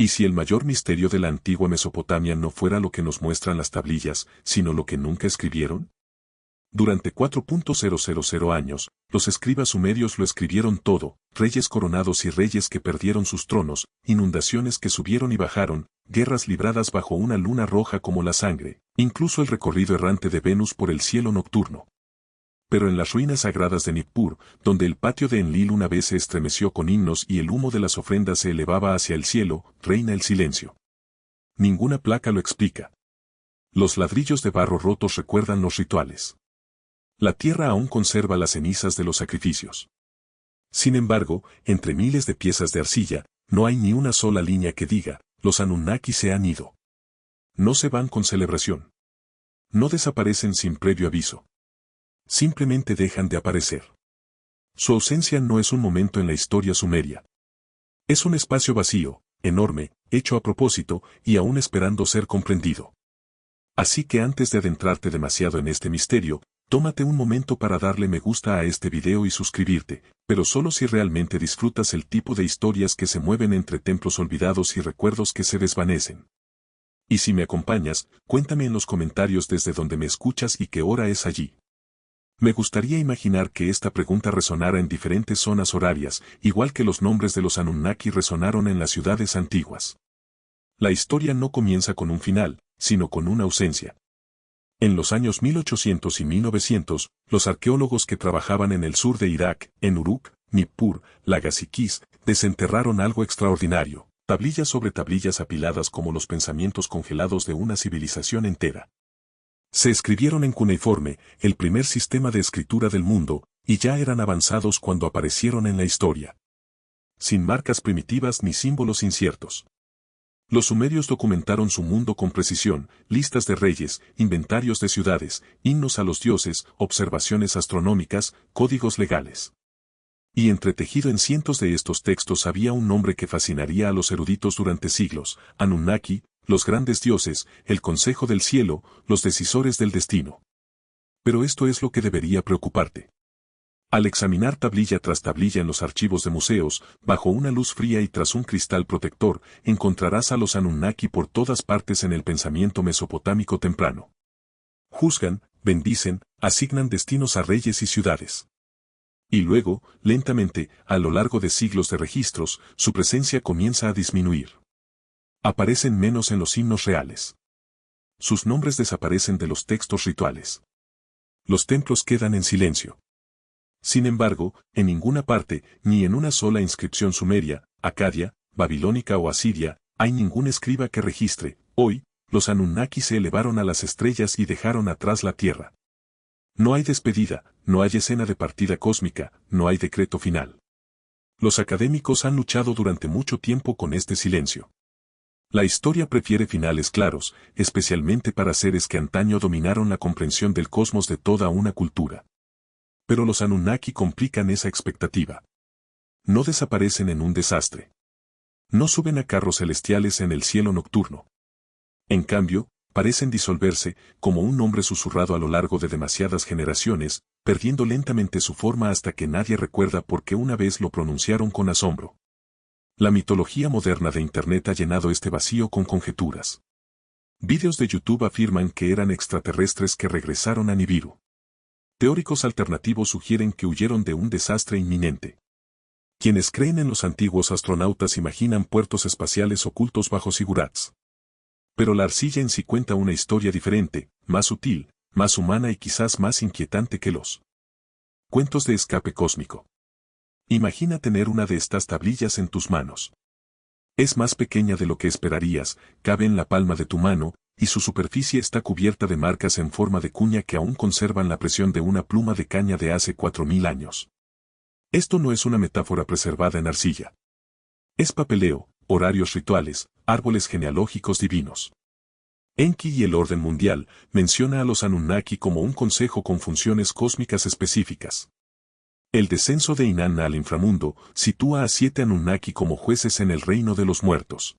¿Y si el mayor misterio de la antigua Mesopotamia no fuera lo que nos muestran las tablillas, sino lo que nunca escribieron? Durante 4.000 años, los escribas sumerios lo escribieron todo, reyes coronados y reyes que perdieron sus tronos, inundaciones que subieron y bajaron, guerras libradas bajo una luna roja como la sangre, incluso el recorrido errante de Venus por el cielo nocturno. Pero en las ruinas sagradas de Nippur, donde el patio de Enlil una vez se estremeció con himnos y el humo de las ofrendas se elevaba hacia el cielo, reina el silencio. Ninguna placa lo explica. Los ladrillos de barro rotos recuerdan los rituales. La tierra aún conserva las cenizas de los sacrificios. Sin embargo, entre miles de piezas de arcilla, no hay ni una sola línea que diga, los Anunnaki se han ido. No se van con celebración. No desaparecen sin previo aviso. Simplemente dejan de aparecer. Su ausencia no es un momento en la historia sumeria. Es un espacio vacío, enorme, hecho a propósito, y aún esperando ser comprendido. Así que antes de adentrarte demasiado en este misterio, tómate un momento para darle me gusta a este video y suscribirte, pero solo si realmente disfrutas el tipo de historias que se mueven entre templos olvidados y recuerdos que se desvanecen. Y si me acompañas, cuéntame en los comentarios desde donde me escuchas y qué hora es allí. Me gustaría imaginar que esta pregunta resonara en diferentes zonas horarias, igual que los nombres de los Anunnaki resonaron en las ciudades antiguas. La historia no comienza con un final, sino con una ausencia. En los años 1800 y 1900, los arqueólogos que trabajaban en el sur de Irak, en Uruk, Nippur, Lagasikis, desenterraron algo extraordinario, tablillas sobre tablillas apiladas como los pensamientos congelados de una civilización entera. Se escribieron en cuneiforme, el primer sistema de escritura del mundo, y ya eran avanzados cuando aparecieron en la historia. Sin marcas primitivas ni símbolos inciertos. Los sumerios documentaron su mundo con precisión, listas de reyes, inventarios de ciudades, himnos a los dioses, observaciones astronómicas, códigos legales. Y entretejido en cientos de estos textos había un nombre que fascinaría a los eruditos durante siglos, Anunnaki, los grandes dioses, el consejo del cielo, los decisores del destino. Pero esto es lo que debería preocuparte. Al examinar tablilla tras tablilla en los archivos de museos, bajo una luz fría y tras un cristal protector, encontrarás a los Anunnaki por todas partes en el pensamiento mesopotámico temprano. Juzgan, bendicen, asignan destinos a reyes y ciudades. Y luego, lentamente, a lo largo de siglos de registros, su presencia comienza a disminuir. Aparecen menos en los himnos reales. Sus nombres desaparecen de los textos rituales. Los templos quedan en silencio. Sin embargo, en ninguna parte, ni en una sola inscripción sumeria, acadia, babilónica o asiria, hay ningún escriba que registre, hoy, los Anunnaki se elevaron a las estrellas y dejaron atrás la tierra. No hay despedida, no hay escena de partida cósmica, no hay decreto final. Los académicos han luchado durante mucho tiempo con este silencio. La historia prefiere finales claros, especialmente para seres que antaño dominaron la comprensión del cosmos de toda una cultura. Pero los Anunnaki complican esa expectativa. No desaparecen en un desastre. No suben a carros celestiales en el cielo nocturno. En cambio, parecen disolverse, como un nombre susurrado a lo largo de demasiadas generaciones, perdiendo lentamente su forma hasta que nadie recuerda por qué una vez lo pronunciaron con asombro. La mitología moderna de Internet ha llenado este vacío con conjeturas. Vídeos de YouTube afirman que eran extraterrestres que regresaron a Nibiru. Teóricos alternativos sugieren que huyeron de un desastre inminente. Quienes creen en los antiguos astronautas imaginan puertos espaciales ocultos bajo zigurats. Pero la arcilla en sí cuenta una historia diferente, más sutil, más humana y quizás más inquietante que los cuentos de escape cósmico. Imagina tener una de estas tablillas en tus manos. Es más pequeña de lo que esperarías, cabe en la palma de tu mano, y su superficie está cubierta de marcas en forma de cuña que aún conservan la presión de una pluma de caña de hace 4000 años. Esto no es una metáfora preservada en arcilla. Es papeleo, horarios rituales, árboles genealógicos divinos. Enki y el orden mundial menciona a los Anunnaki como un consejo con funciones cósmicas específicas. El descenso de Inanna al inframundo sitúa a 7 Anunnaki como jueces en el reino de los muertos.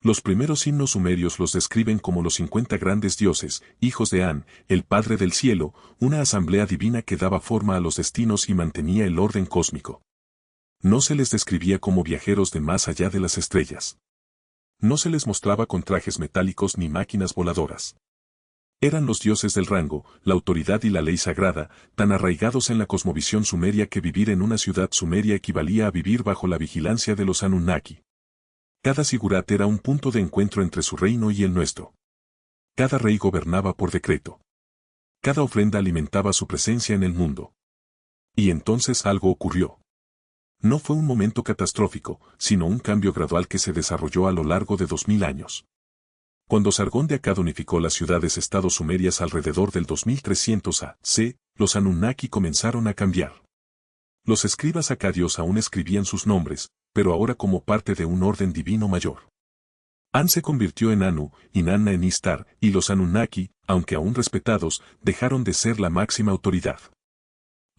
Los primeros himnos sumerios los describen como los 50 grandes dioses, hijos de An, el Padre del Cielo, una asamblea divina que daba forma a los destinos y mantenía el orden cósmico. No se les describía como viajeros de más allá de las estrellas. No se les mostraba con trajes metálicos ni máquinas voladoras. Eran los dioses del rango, la autoridad y la ley sagrada, tan arraigados en la cosmovisión sumeria que vivir en una ciudad sumeria equivalía a vivir bajo la vigilancia de los Anunnaki. Cada sigurat era un punto de encuentro entre su reino y el nuestro. Cada rey gobernaba por decreto. Cada ofrenda alimentaba su presencia en el mundo. Y entonces algo ocurrió. No fue un momento catastrófico, sino un cambio gradual que se desarrolló a lo largo de 2000 años. Cuando Sargón de Akkad unificó las ciudades-estado sumerias alrededor del 2300 A.C., los Anunnaki comenzaron a cambiar. Los escribas acadios aún escribían sus nombres, pero ahora como parte de un orden divino mayor. An se convirtió en Anu, Inanna en Istar, y los Anunnaki, aunque aún respetados, dejaron de ser la máxima autoridad.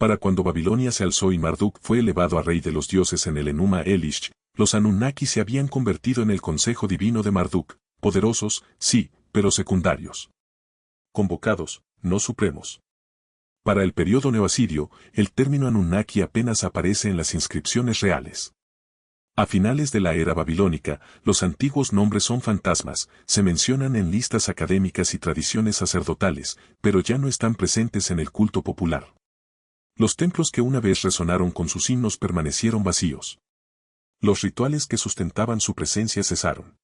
Para cuando Babilonia se alzó y Marduk fue elevado a rey de los dioses en el Enuma Elish, los Anunnaki se habían convertido en el consejo divino de Marduk, poderosos, sí, pero secundarios. Convocados, no supremos. Para el período neoasirio, el término Anunnaki apenas aparece en las inscripciones reales. A finales de la era babilónica, los antiguos nombres son fantasmas, se mencionan en listas académicas y tradiciones sacerdotales, pero ya no están presentes en el culto popular. Los templos que una vez resonaron con sus himnos permanecieron vacíos. Los rituales que sustentaban su presencia cesaron.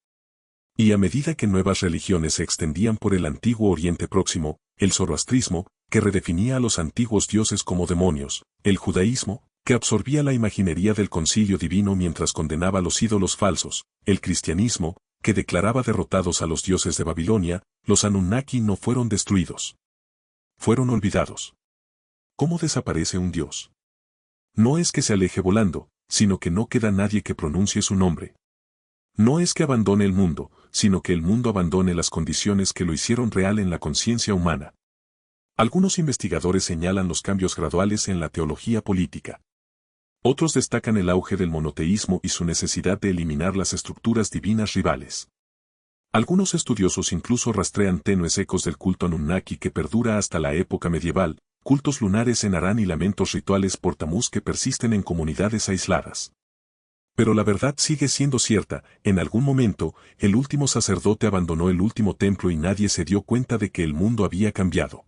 Y a medida que nuevas religiones se extendían por el antiguo Oriente Próximo, el zoroastrismo, que redefinía a los antiguos dioses como demonios, el judaísmo, que absorbía la imaginería del concilio divino mientras condenaba los ídolos falsos, el cristianismo, que declaraba derrotados a los dioses de Babilonia, los Anunnaki no fueron destruidos. Fueron olvidados. ¿Cómo desaparece un dios? No es que se aleje volando, sino que no queda nadie que pronuncie su nombre. No es que abandone el mundo, sino que el mundo abandone las condiciones que lo hicieron real en la conciencia humana. Algunos investigadores señalan los cambios graduales en la teología política. Otros destacan el auge del monoteísmo y su necesidad de eliminar las estructuras divinas rivales. Algunos estudiosos incluso rastrean tenues ecos del culto Anunnaki que perdura hasta la época medieval, cultos lunares en Harán y lamentos rituales por Tamuz que persisten en comunidades aisladas. Pero la verdad sigue siendo cierta, en algún momento, el último sacerdote abandonó el último templo y nadie se dio cuenta de que el mundo había cambiado.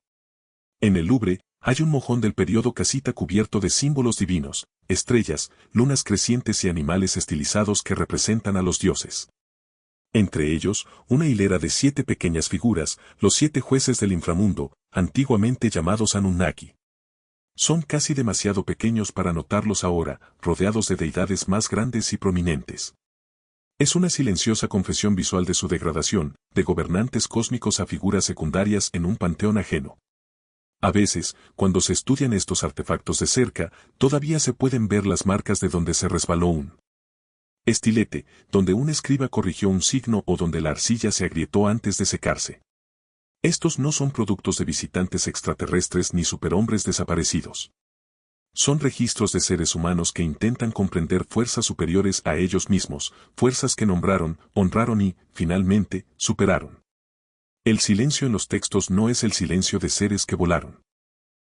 En el Louvre, hay un mojón del período casita cubierto de símbolos divinos, estrellas, lunas crecientes y animales estilizados que representan a los dioses. Entre ellos, una hilera de 7 pequeñas figuras, los 7 jueces del inframundo, antiguamente llamados Anunnaki. Son casi demasiado pequeños para notarlos ahora, rodeados de deidades más grandes y prominentes. Es una silenciosa confesión visual de su degradación, de gobernantes cósmicos a figuras secundarias en un panteón ajeno. A veces, cuando se estudian estos artefactos de cerca, todavía se pueden ver las marcas de donde se resbaló un estilete, donde un escriba corrigió un signo o donde la arcilla se agrietó antes de secarse. Estos no son productos de visitantes extraterrestres ni superhombres desaparecidos. Son registros de seres humanos que intentan comprender fuerzas superiores a ellos mismos, fuerzas que nombraron, honraron y, finalmente, superaron. El silencio en los textos no es el silencio de seres que volaron.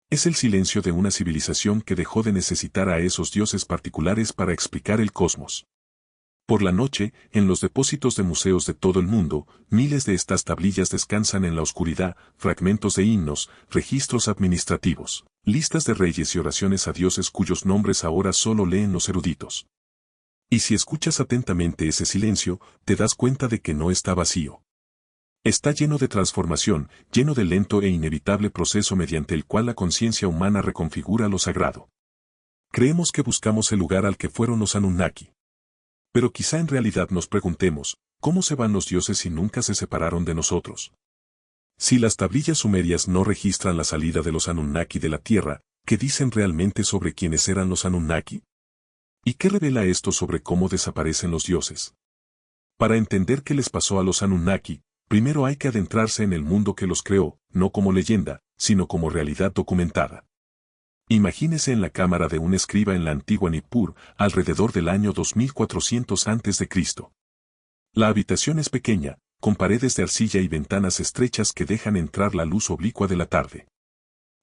Es el silencio de una civilización que dejó de necesitar a esos dioses particulares para explicar el cosmos. Por la noche, en los depósitos de museos de todo el mundo, miles de estas tablillas descansan en la oscuridad, fragmentos de himnos, registros administrativos, listas de reyes y oraciones a dioses cuyos nombres ahora solo leen los eruditos. Y si escuchas atentamente ese silencio, te das cuenta de que no está vacío. Está lleno de transformación, lleno de lento e inevitable proceso mediante el cual la conciencia humana reconfigura lo sagrado. Creemos que buscamos el lugar al que fueron los Anunnaki. Pero quizá en realidad nos preguntemos, ¿cómo se van los dioses si nunca se separaron de nosotros? Si las tablillas sumerias no registran la salida de los Anunnaki de la Tierra, ¿qué dicen realmente sobre quiénes eran los Anunnaki? ¿Y qué revela esto sobre cómo desaparecen los dioses? Para entender qué les pasó a los Anunnaki, primero hay que adentrarse en el mundo que los creó, no como leyenda, sino como realidad documentada. Imagínese en la cámara de un escriba en la antigua Nippur, alrededor del año 2400 a.C. La habitación es pequeña, con paredes de arcilla y ventanas estrechas que dejan entrar la luz oblicua de la tarde.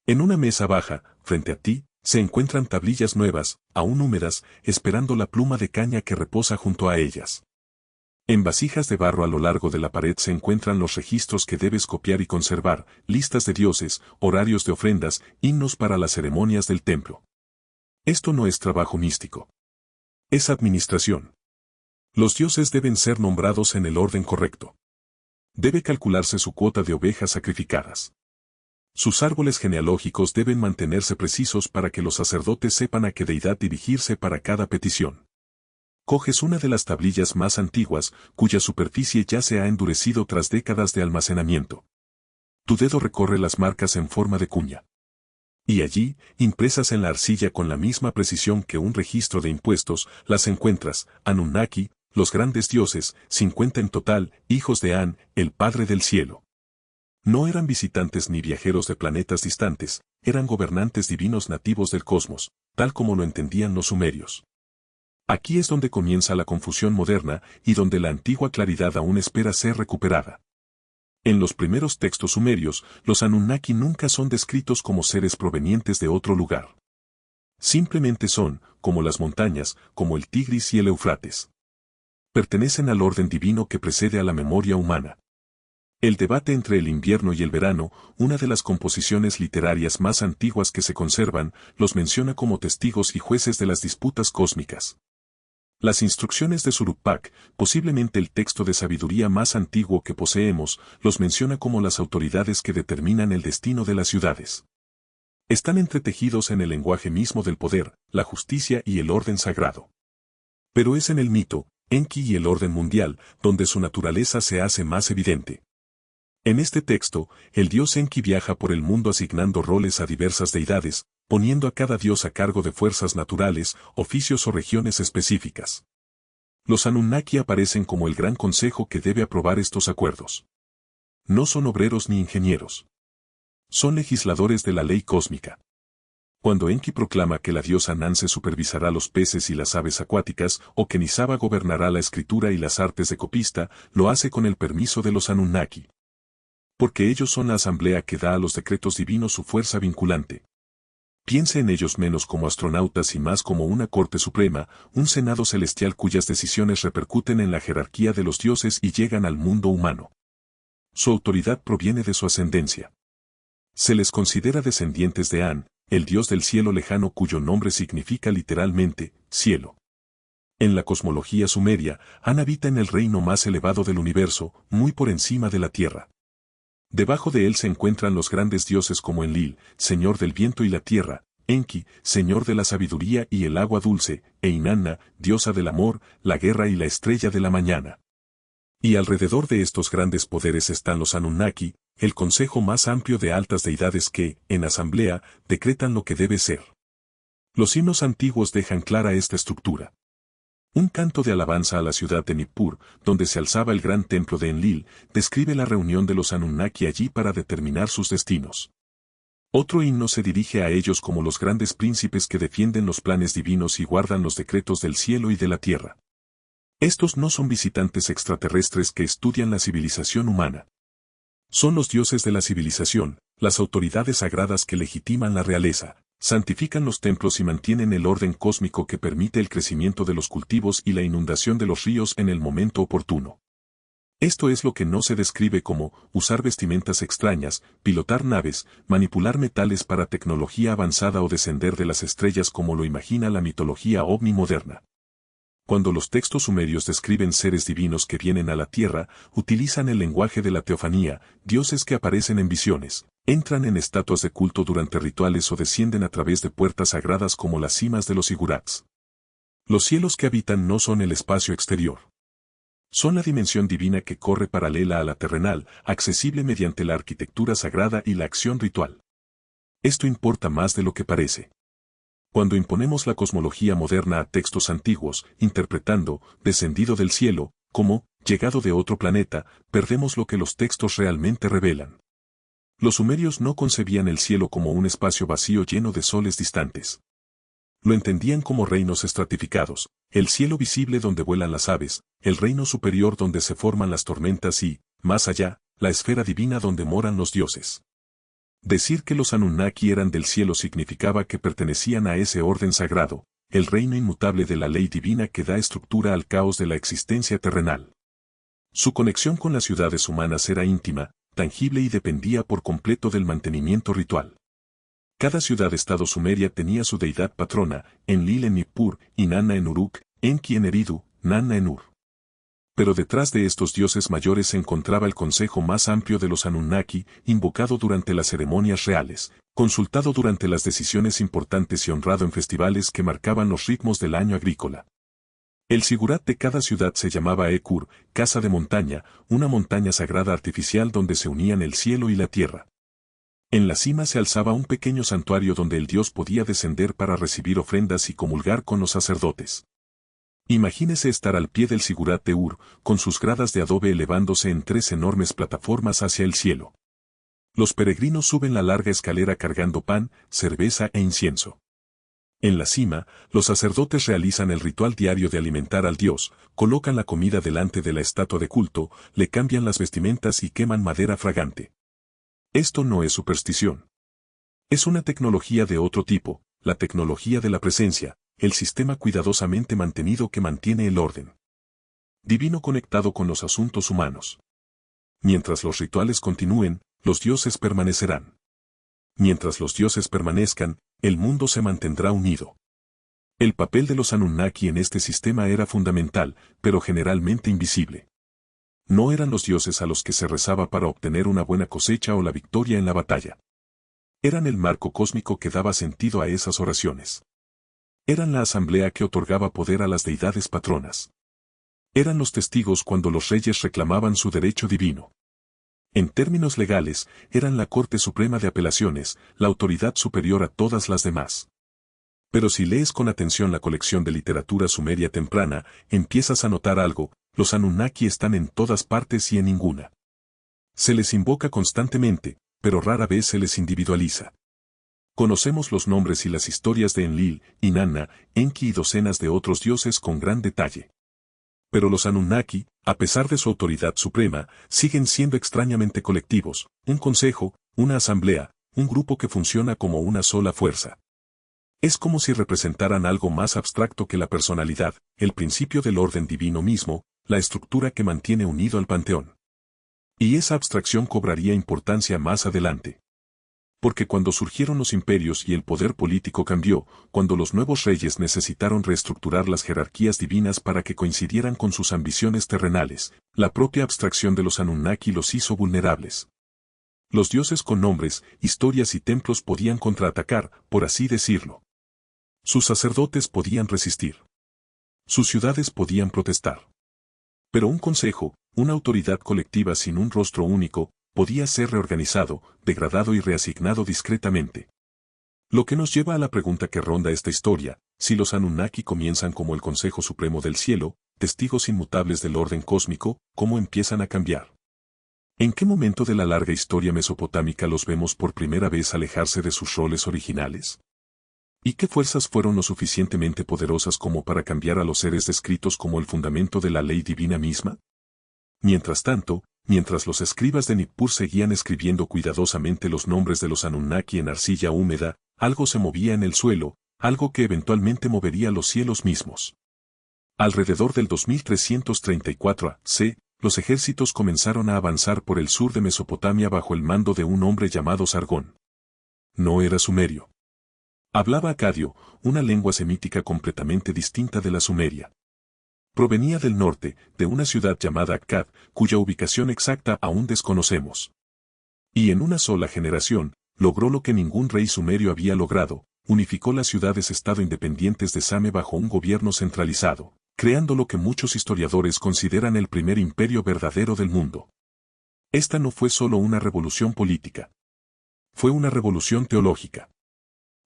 En una mesa baja, frente a ti, se encuentran tablillas nuevas, aún húmedas, esperando la pluma de caña que reposa junto a ellas. En vasijas de barro a lo largo de la pared se encuentran los registros que debes copiar y conservar, listas de dioses, horarios de ofrendas, himnos para las ceremonias del templo. Esto no es trabajo místico. Es administración. Los dioses deben ser nombrados en el orden correcto. Debe calcularse su cuota de ovejas sacrificadas. Sus árboles genealógicos deben mantenerse precisos para que los sacerdotes sepan a qué deidad dirigirse para cada petición. Coges una de las tablillas más antiguas, cuya superficie ya se ha endurecido tras décadas de almacenamiento. Tu dedo recorre las marcas en forma de cuña. Y allí, impresas en la arcilla con la misma precisión que un registro de impuestos, las encuentras, Anunnaki, los grandes dioses, 50 en total, hijos de An, el Padre del Cielo. No eran visitantes ni viajeros de planetas distantes, eran gobernantes divinos nativos del cosmos, tal como lo entendían los sumerios. Aquí es donde comienza la confusión moderna y donde la antigua claridad aún espera ser recuperada. En los primeros textos sumerios, los Anunnaki nunca son descritos como seres provenientes de otro lugar. Simplemente son, como las montañas, como el Tigris y el Éufrates. Pertenecen al orden divino que precede a la memoria humana. El debate entre el invierno y el verano, una de las composiciones literarias más antiguas que se conservan, los menciona como testigos y jueces de las disputas cósmicas. Las instrucciones de Surupak, posiblemente el texto de sabiduría más antiguo que poseemos, los menciona como las autoridades que determinan el destino de las ciudades. Están entretejidos en el lenguaje mismo del poder, la justicia y el orden sagrado. Pero es en el mito, Enki y el orden mundial, donde su naturaleza se hace más evidente. En este texto, el dios Enki viaja por el mundo asignando roles a diversas deidades, poniendo a cada dios a cargo de fuerzas naturales, oficios o regiones específicas. Los Anunnaki aparecen como el gran consejo que debe aprobar estos acuerdos. No son obreros ni ingenieros. Son legisladores de la ley cósmica. Cuando Enki proclama que la diosa Nanse supervisará los peces y las aves acuáticas, o que Nisaba gobernará la escritura y las artes de copista, lo hace con el permiso de los Anunnaki. Porque ellos son la asamblea que da a los decretos divinos su fuerza vinculante. Piense en ellos menos como astronautas y más como una corte suprema, un senado celestial cuyas decisiones repercuten en la jerarquía de los dioses y llegan al mundo humano. Su autoridad proviene de su ascendencia. Se les considera descendientes de An, el dios del cielo lejano cuyo nombre significa literalmente, cielo. En la cosmología sumeria, An habita en el reino más elevado del universo, muy por encima de la tierra. Debajo de él se encuentran los grandes dioses como Enlil, señor del viento y la tierra, Enki, señor de la sabiduría y el agua dulce, e Inanna, diosa del amor, la guerra y la estrella de la mañana. Y alrededor de estos grandes poderes están los Anunnaki, el consejo más amplio de altas deidades que, en asamblea, decretan lo que debe ser. Los himnos antiguos dejan clara esta estructura. Un canto de alabanza a la ciudad de Nippur, donde se alzaba el gran templo de Enlil, describe la reunión de los Anunnaki allí para determinar sus destinos. Otro himno se dirige a ellos como los grandes príncipes que defienden los planes divinos y guardan los decretos del cielo y de la tierra. Estos no son visitantes extraterrestres que estudian la civilización humana. Son los dioses de la civilización, las autoridades sagradas que legitiman la realeza, santifican los templos y mantienen el orden cósmico que permite el crecimiento de los cultivos y la inundación de los ríos en el momento oportuno. Esto es lo que no se describe como usar vestimentas extrañas, pilotar naves, manipular metales para tecnología avanzada o descender de las estrellas como lo imagina la mitología ovni moderna. Cuando los textos sumerios describen seres divinos que vienen a la tierra, utilizan el lenguaje de la teofanía, dioses que aparecen en visiones, entran en estatuas de culto durante rituales o descienden a través de puertas sagradas como las cimas de los zigurats. Los cielos que habitan no son el espacio exterior. Son la dimensión divina que corre paralela a la terrenal, accesible mediante la arquitectura sagrada y la acción ritual. Esto importa más de lo que parece. Cuando imponemos la cosmología moderna a textos antiguos, interpretando, descendido del cielo, como, llegado de otro planeta, perdemos lo que los textos realmente revelan. Los sumerios no concebían el cielo como un espacio vacío lleno de soles distantes. Lo entendían como reinos estratificados, el cielo visible donde vuelan las aves, el reino superior donde se forman las tormentas y, más allá, la esfera divina donde moran los dioses. Decir que los Anunnaki eran del cielo significaba que pertenecían a ese orden sagrado, el reino inmutable de la ley divina que da estructura al caos de la existencia terrenal. Su conexión con las ciudades humanas era íntima, tangible y dependía por completo del mantenimiento ritual. Cada ciudad-estado sumeria tenía su deidad patrona, Enlil en Nippur, Inanna en Uruk, Enki en Eridu, Nanna en Ur. Pero detrás de estos dioses mayores se encontraba el consejo más amplio de los Anunnaki, invocado durante las ceremonias reales, consultado durante las decisiones importantes y honrado en festivales que marcaban los ritmos del año agrícola. El sigurat de cada ciudad se llamaba Ekur, casa de montaña, una montaña sagrada artificial donde se unían el cielo y la tierra. En la cima se alzaba un pequeño santuario donde el dios podía descender para recibir ofrendas y comulgar con los sacerdotes. Imagínese estar al pie del sigurat de Ur, con sus gradas de adobe elevándose en 3 enormes plataformas hacia el cielo. Los peregrinos suben la larga escalera cargando pan, cerveza e incienso. En la cima, los sacerdotes realizan el ritual diario de alimentar al dios, colocan la comida delante de la estatua de culto, le cambian las vestimentas y queman madera fragante. Esto no es superstición. Es una tecnología de otro tipo, la tecnología de la presencia, el sistema cuidadosamente mantenido que mantiene el orden divino conectado con los asuntos humanos. Mientras los rituales continúen, los dioses permanecerán. Mientras los dioses permanezcan, el mundo se mantendrá unido. El papel de los Anunnaki en este sistema era fundamental, pero generalmente invisible. No eran los dioses a los que se rezaba para obtener una buena cosecha o la victoria en la batalla. Eran el marco cósmico que daba sentido a esas oraciones. Eran la asamblea que otorgaba poder a las deidades patronas. Eran los testigos cuando los reyes reclamaban su derecho divino. En términos legales, eran la Corte Suprema de Apelaciones, la autoridad superior a todas las demás. Pero si lees con atención la colección de literatura sumeria temprana, empiezas a notar algo: los Anunnaki están en todas partes y en ninguna. Se les invoca constantemente, pero rara vez se les individualiza. Conocemos los nombres y las historias de Enlil, Inanna, Enki y docenas de otros dioses con gran detalle. Pero los Anunnaki, a pesar de su autoridad suprema, siguen siendo extrañamente colectivos, un consejo, una asamblea, un grupo que funciona como una sola fuerza. Es como si representaran algo más abstracto que la personalidad, el principio del orden divino mismo, la estructura que mantiene unido al panteón. Y esa abstracción cobraría importancia más adelante. Porque cuando surgieron los imperios y el poder político cambió, cuando los nuevos reyes necesitaron reestructurar las jerarquías divinas para que coincidieran con sus ambiciones terrenales, la propia abstracción de los Anunnaki los hizo vulnerables. Los dioses con nombres, historias y templos podían contraatacar, por así decirlo. Sus sacerdotes podían resistir. Sus ciudades podían protestar. Pero un consejo, una autoridad colectiva sin un rostro único, podía ser reorganizado, degradado y reasignado discretamente. Lo que nos lleva a la pregunta que ronda esta historia: si los Anunnaki comienzan como el Consejo Supremo del Cielo, testigos inmutables del orden cósmico, ¿cómo empiezan a cambiar? ¿En qué momento de la larga historia mesopotámica los vemos por primera vez alejarse de sus roles originales? ¿Y qué fuerzas fueron lo suficientemente poderosas como para cambiar a los seres descritos como el fundamento de la ley divina misma? Mientras tanto, mientras los escribas de Nippur seguían escribiendo cuidadosamente los nombres de los Anunnaki en arcilla húmeda, algo se movía en el suelo, algo que eventualmente movería los cielos mismos. Alrededor del 2334 a.C., los ejércitos comenzaron a avanzar por el sur de Mesopotamia bajo el mando de un hombre llamado Sargón. No era sumerio. Hablaba acadio, una lengua semítica completamente distinta de la sumeria. Provenía del norte, de una ciudad llamada Akkad, cuya ubicación exacta aún desconocemos. Y en una sola generación, logró lo que ningún rey sumerio había logrado: unificó las ciudades-estado independientes de Same bajo un gobierno centralizado, creando lo que muchos historiadores consideran el primer imperio verdadero del mundo. Esta no fue solo una revolución política. Fue una revolución teológica.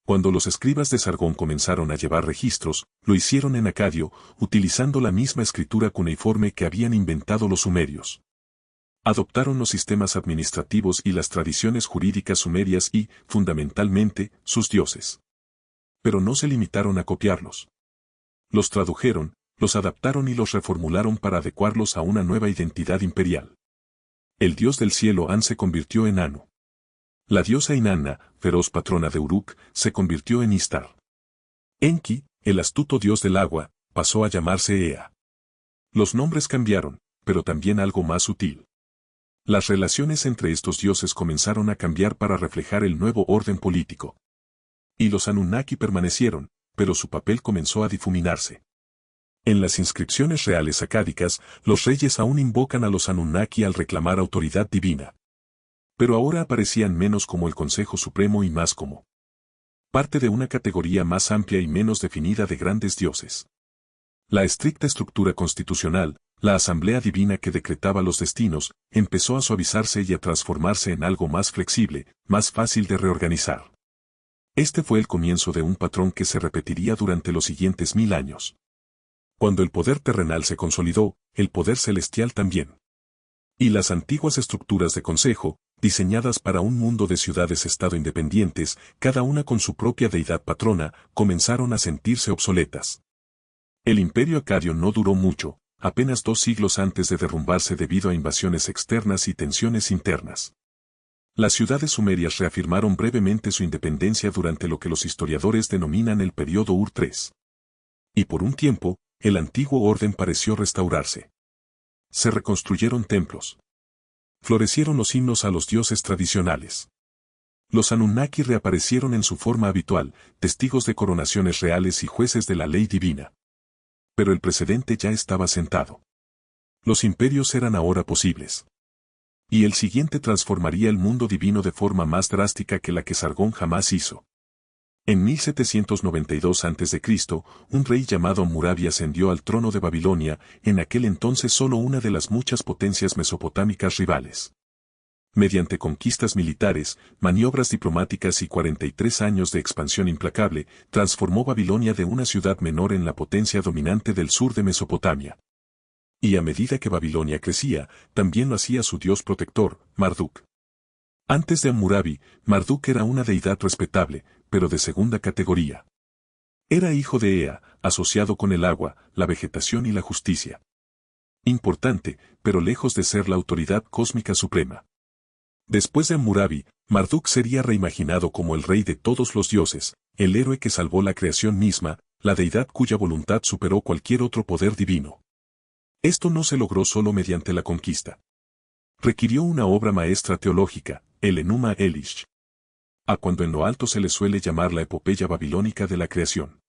Cuando los escribas de Sargón comenzaron a llevar registros, lo hicieron en acadio, utilizando la misma escritura cuneiforme que habían inventado los sumerios. Adoptaron los sistemas administrativos y las tradiciones jurídicas sumerias y, fundamentalmente, sus dioses. Pero no se limitaron a copiarlos. Los tradujeron, los adaptaron y los reformularon para adecuarlos a una nueva identidad imperial. El dios del cielo An se convirtió en Anu. La diosa Inanna, feroz patrona de Uruk, se convirtió en Istar. Enki, el astuto dios del agua, pasó a llamarse Ea. Los nombres cambiaron, pero también algo más sutil. Las relaciones entre estos dioses comenzaron a cambiar para reflejar el nuevo orden político. Y los Anunnaki permanecieron, pero su papel comenzó a difuminarse. En las inscripciones reales acádicas, los reyes aún invocan a los Anunnaki al reclamar autoridad divina. Pero ahora aparecían menos como el Consejo Supremo y más como parte de una categoría más amplia y menos definida de grandes dioses. La estricta estructura constitucional, la Asamblea Divina que decretaba los destinos, empezó a suavizarse y a transformarse en algo más flexible, más fácil de reorganizar. Este fue el comienzo de un patrón que se repetiría durante los siguientes 1000 años. Cuando el poder terrenal se consolidó, el poder celestial también. Y las antiguas estructuras de consejo, diseñadas para un mundo de ciudades-estado independientes, cada una con su propia deidad patrona, comenzaron a sentirse obsoletas. El imperio acadio no duró mucho, apenas 2 siglos antes de derrumbarse debido a invasiones externas y tensiones internas. Las ciudades sumerias reafirmaron brevemente su independencia durante lo que los historiadores denominan el período Ur-III. Y por un tiempo, el antiguo orden pareció restaurarse. Se reconstruyeron templos. Florecieron los himnos a los dioses tradicionales. Los Anunnaki reaparecieron en su forma habitual, testigos de coronaciones reales y jueces de la ley divina. Pero el precedente ya estaba sentado. Los imperios eran ahora posibles. Y el siguiente transformaría el mundo divino de forma más drástica que la que Sargón jamás hizo. En 1792 a.C., un rey llamado Hammurabi ascendió al trono de Babilonia, en aquel entonces solo una de las muchas potencias mesopotámicas rivales. Mediante conquistas militares, maniobras diplomáticas y 43 años de expansión implacable, transformó Babilonia de una ciudad menor en la potencia dominante del sur de Mesopotamia. Y a medida que Babilonia crecía, también lo hacía su dios protector, Marduk. Antes de Hammurabi, Marduk era una deidad respetable, pero de segunda categoría. Era hijo de Ea, asociado con el agua, la vegetación y la justicia. Importante, pero lejos de ser la autoridad cósmica suprema. Después de Hammurabi, Marduk sería reimaginado como el rey de todos los dioses, el héroe que salvó la creación misma, la deidad cuya voluntad superó cualquier otro poder divino. Esto no se logró solo mediante la conquista. Requirió una obra maestra teológica, el Enuma Elish. A cuando en lo alto se le suele llamar la epopeya babilónica de la creación.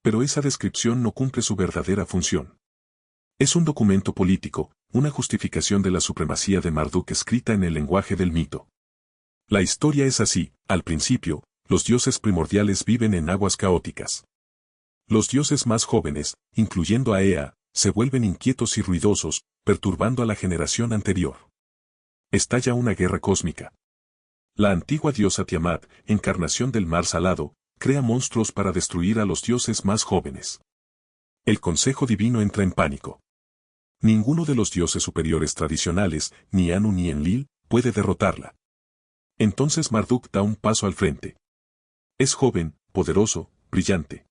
Pero esa descripción no cumple su verdadera función. Es un documento político, una justificación de la supremacía de Marduk escrita en el lenguaje del mito. La historia es así: al principio, los dioses primordiales viven en aguas caóticas. Los dioses más jóvenes, incluyendo a Ea, se vuelven inquietos y ruidosos, perturbando a la generación anterior. Estalla una guerra cósmica. La antigua diosa Tiamat, encarnación del mar salado, crea monstruos para destruir a los dioses más jóvenes. El consejo divino entra en pánico. Ninguno de los dioses superiores tradicionales, ni Anu ni Enlil, puede derrotarla. Entonces Marduk da un paso al frente. Es joven, poderoso, brillante.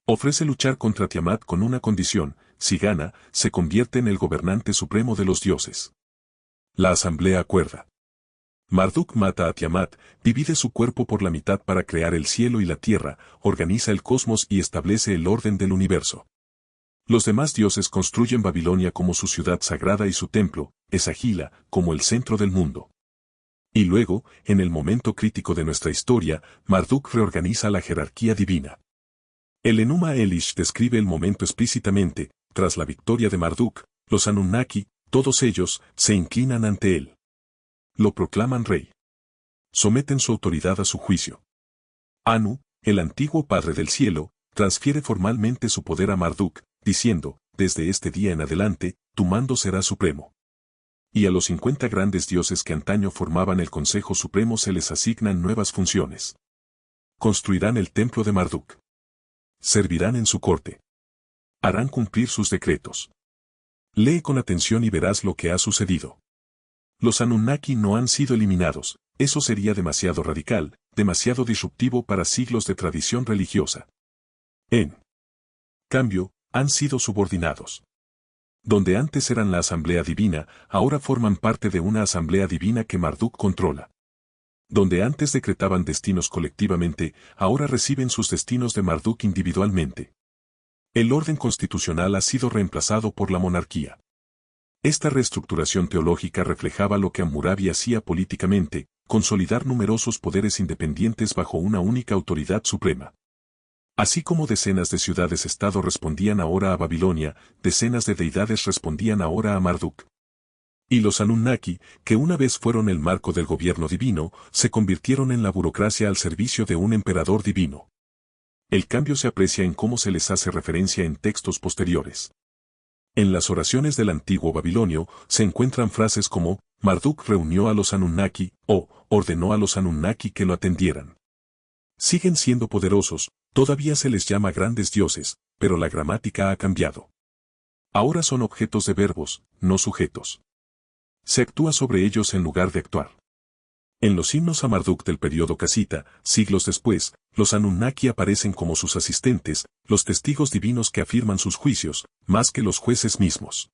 Ofrece luchar contra Tiamat con una condición: si gana, se convierte en el gobernante supremo de los dioses. La asamblea acuerda. Marduk mata a Tiamat, divide su cuerpo por la mitad para crear el cielo y la tierra, organiza el cosmos y establece el orden del universo. Los demás dioses construyen Babilonia como su ciudad sagrada y su templo, Esagila, como el centro del mundo. Y luego, en el momento crítico de nuestra historia, Marduk reorganiza la jerarquía divina. El Enuma Elish describe el momento explícitamente: tras la victoria de Marduk, los Anunnaki, todos ellos, se inclinan ante él. Lo proclaman rey. Someten su autoridad a su juicio. Anu, el antiguo padre del cielo, transfiere formalmente su poder a Marduk, diciendo: desde este día en adelante, tu mando será supremo. Y a los 50 grandes dioses que antaño formaban el Consejo Supremo se les asignan nuevas funciones. Construirán el templo de Marduk. Servirán en su corte. Harán cumplir sus decretos. Lee con atención y verás lo que ha sucedido. Los Anunnaki no han sido eliminados, eso sería demasiado radical, demasiado disruptivo para siglos de tradición religiosa. En cambio, han sido subordinados. Donde antes eran la asamblea divina, ahora forman parte de una asamblea divina que Marduk controla. Donde antes decretaban destinos colectivamente, ahora reciben sus destinos de Marduk individualmente. El orden constitucional ha sido reemplazado por la monarquía. Esta reestructuración teológica reflejaba lo que Hammurabi hacía políticamente, consolidar numerosos poderes independientes bajo una única autoridad suprema. Así como decenas de ciudades-estado respondían ahora a Babilonia, decenas de deidades respondían ahora a Marduk. Y los Anunnaki, que una vez fueron el marco del gobierno divino, se convirtieron en la burocracia al servicio de un emperador divino. El cambio se aprecia en cómo se les hace referencia en textos posteriores. En las oraciones del antiguo babilonio se encuentran frases como, Marduk reunió a los Anunnaki, o, ordenó a los Anunnaki que lo atendieran. Siguen siendo poderosos, todavía se les llama grandes dioses, pero la gramática ha cambiado. Ahora son objetos de verbos, no sujetos. Se actúa sobre ellos en lugar de actuar. En los himnos a Marduk del período casita, siglos después, los Anunnaki aparecen como sus asistentes, los testigos divinos que afirman sus juicios, más que los jueces mismos.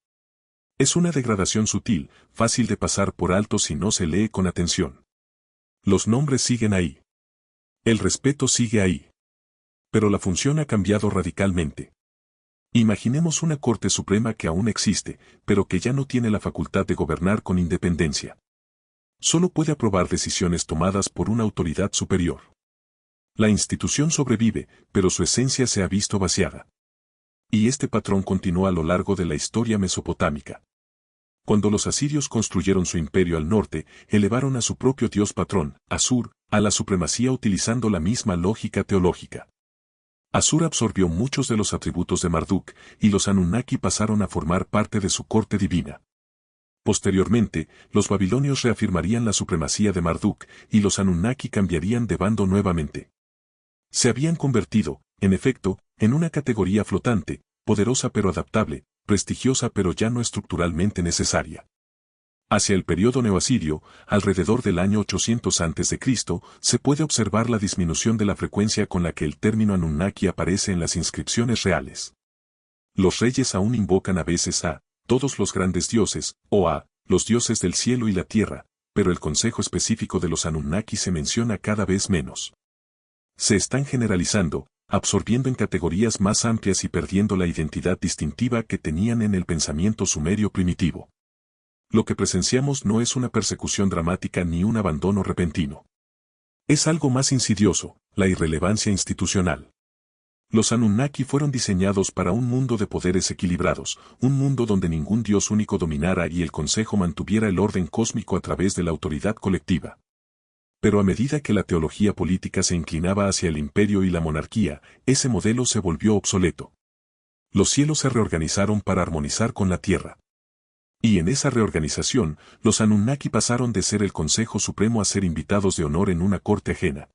Es una degradación sutil, fácil de pasar por alto si no se lee con atención. Los nombres siguen ahí. El respeto sigue ahí. Pero la función ha cambiado radicalmente. Imaginemos una Corte Suprema que aún existe, pero que ya no tiene la facultad de gobernar con independencia. Solo puede aprobar decisiones tomadas por una autoridad superior. La institución sobrevive, pero su esencia se ha visto vaciada. Y este patrón continuó a lo largo de la historia mesopotámica. Cuando los asirios construyeron su imperio al norte, elevaron a su propio dios patrón, Asur, a la supremacía utilizando la misma lógica teológica. Asur absorbió muchos de los atributos de Marduk, y los Anunnaki pasaron a formar parte de su corte divina. Posteriormente, los babilonios reafirmarían la supremacía de Marduk, y los Anunnaki cambiarían de bando nuevamente. Se habían convertido, en efecto, en una categoría flotante, poderosa pero adaptable, prestigiosa pero ya no estructuralmente necesaria. Hacia el período neoasirio, alrededor del año 800 a.C., se puede observar la disminución de la frecuencia con la que el término Anunnaki aparece en las inscripciones reales. Los reyes aún invocan a veces a todos los grandes dioses, o a los dioses del cielo y la tierra, pero el consejo específico de los Anunnaki se menciona cada vez menos. Se están generalizando, absorbiendo en categorías más amplias y perdiendo la identidad distintiva que tenían en el pensamiento sumerio primitivo. Lo que presenciamos no es una persecución dramática ni un abandono repentino. Es algo más insidioso, la irrelevancia institucional. Los Anunnaki fueron diseñados para un mundo de poderes equilibrados, un mundo donde ningún dios único dominara y el consejo mantuviera el orden cósmico a través de la autoridad colectiva. Pero a medida que la teología política se inclinaba hacia el imperio y la monarquía, ese modelo se volvió obsoleto. Los cielos se reorganizaron para armonizar con la tierra. Y en esa reorganización, los Anunnaki pasaron de ser el Consejo Supremo a ser invitados de honor en una corte ajena.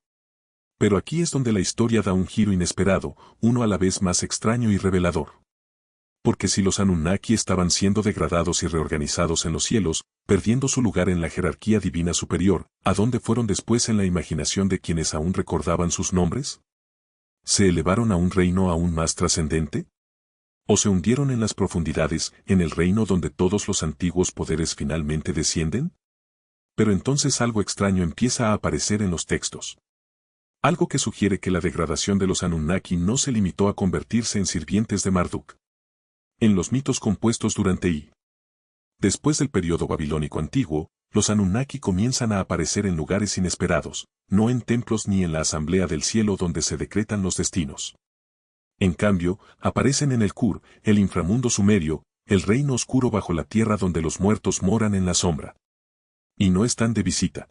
Pero aquí es donde la historia da un giro inesperado, uno a la vez más extraño y revelador. Porque si los Anunnaki estaban siendo degradados y reorganizados en los cielos, perdiendo su lugar en la jerarquía divina superior, ¿a dónde fueron después en la imaginación de quienes aún recordaban sus nombres? ¿Se elevaron a un reino aún más trascendente? ¿O se hundieron en las profundidades, en el reino donde todos los antiguos poderes finalmente descienden? Pero entonces algo extraño empieza a aparecer en los textos. Algo que sugiere que la degradación de los Anunnaki no se limitó a convertirse en sirvientes de Marduk. En los mitos compuestos durante y después del período babilónico antiguo, los Anunnaki comienzan a aparecer en lugares inesperados, no en templos ni en la asamblea del cielo donde se decretan los destinos. En cambio, aparecen en el Kur, el inframundo sumerio, el reino oscuro bajo la tierra donde los muertos moran en la sombra. Y no están de visita.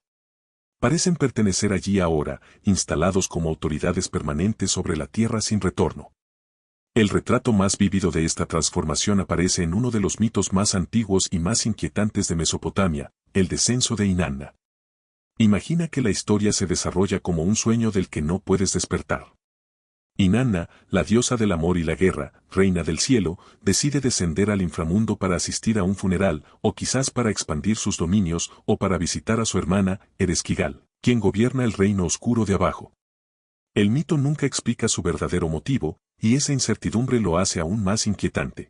Parecen pertenecer allí ahora, instalados como autoridades permanentes sobre la tierra sin retorno. El retrato más vívido de esta transformación aparece en uno de los mitos más antiguos y más inquietantes de Mesopotamia, el descenso de Inanna. Imagina que la historia se desarrolla como un sueño del que no puedes despertar. Inanna, la diosa del amor y la guerra, reina del cielo, decide descender al inframundo para asistir a un funeral, o quizás para expandir sus dominios, o para visitar a su hermana, Ereshkigal, quien gobierna el reino oscuro de abajo. El mito nunca explica su verdadero motivo, y esa incertidumbre lo hace aún más inquietante.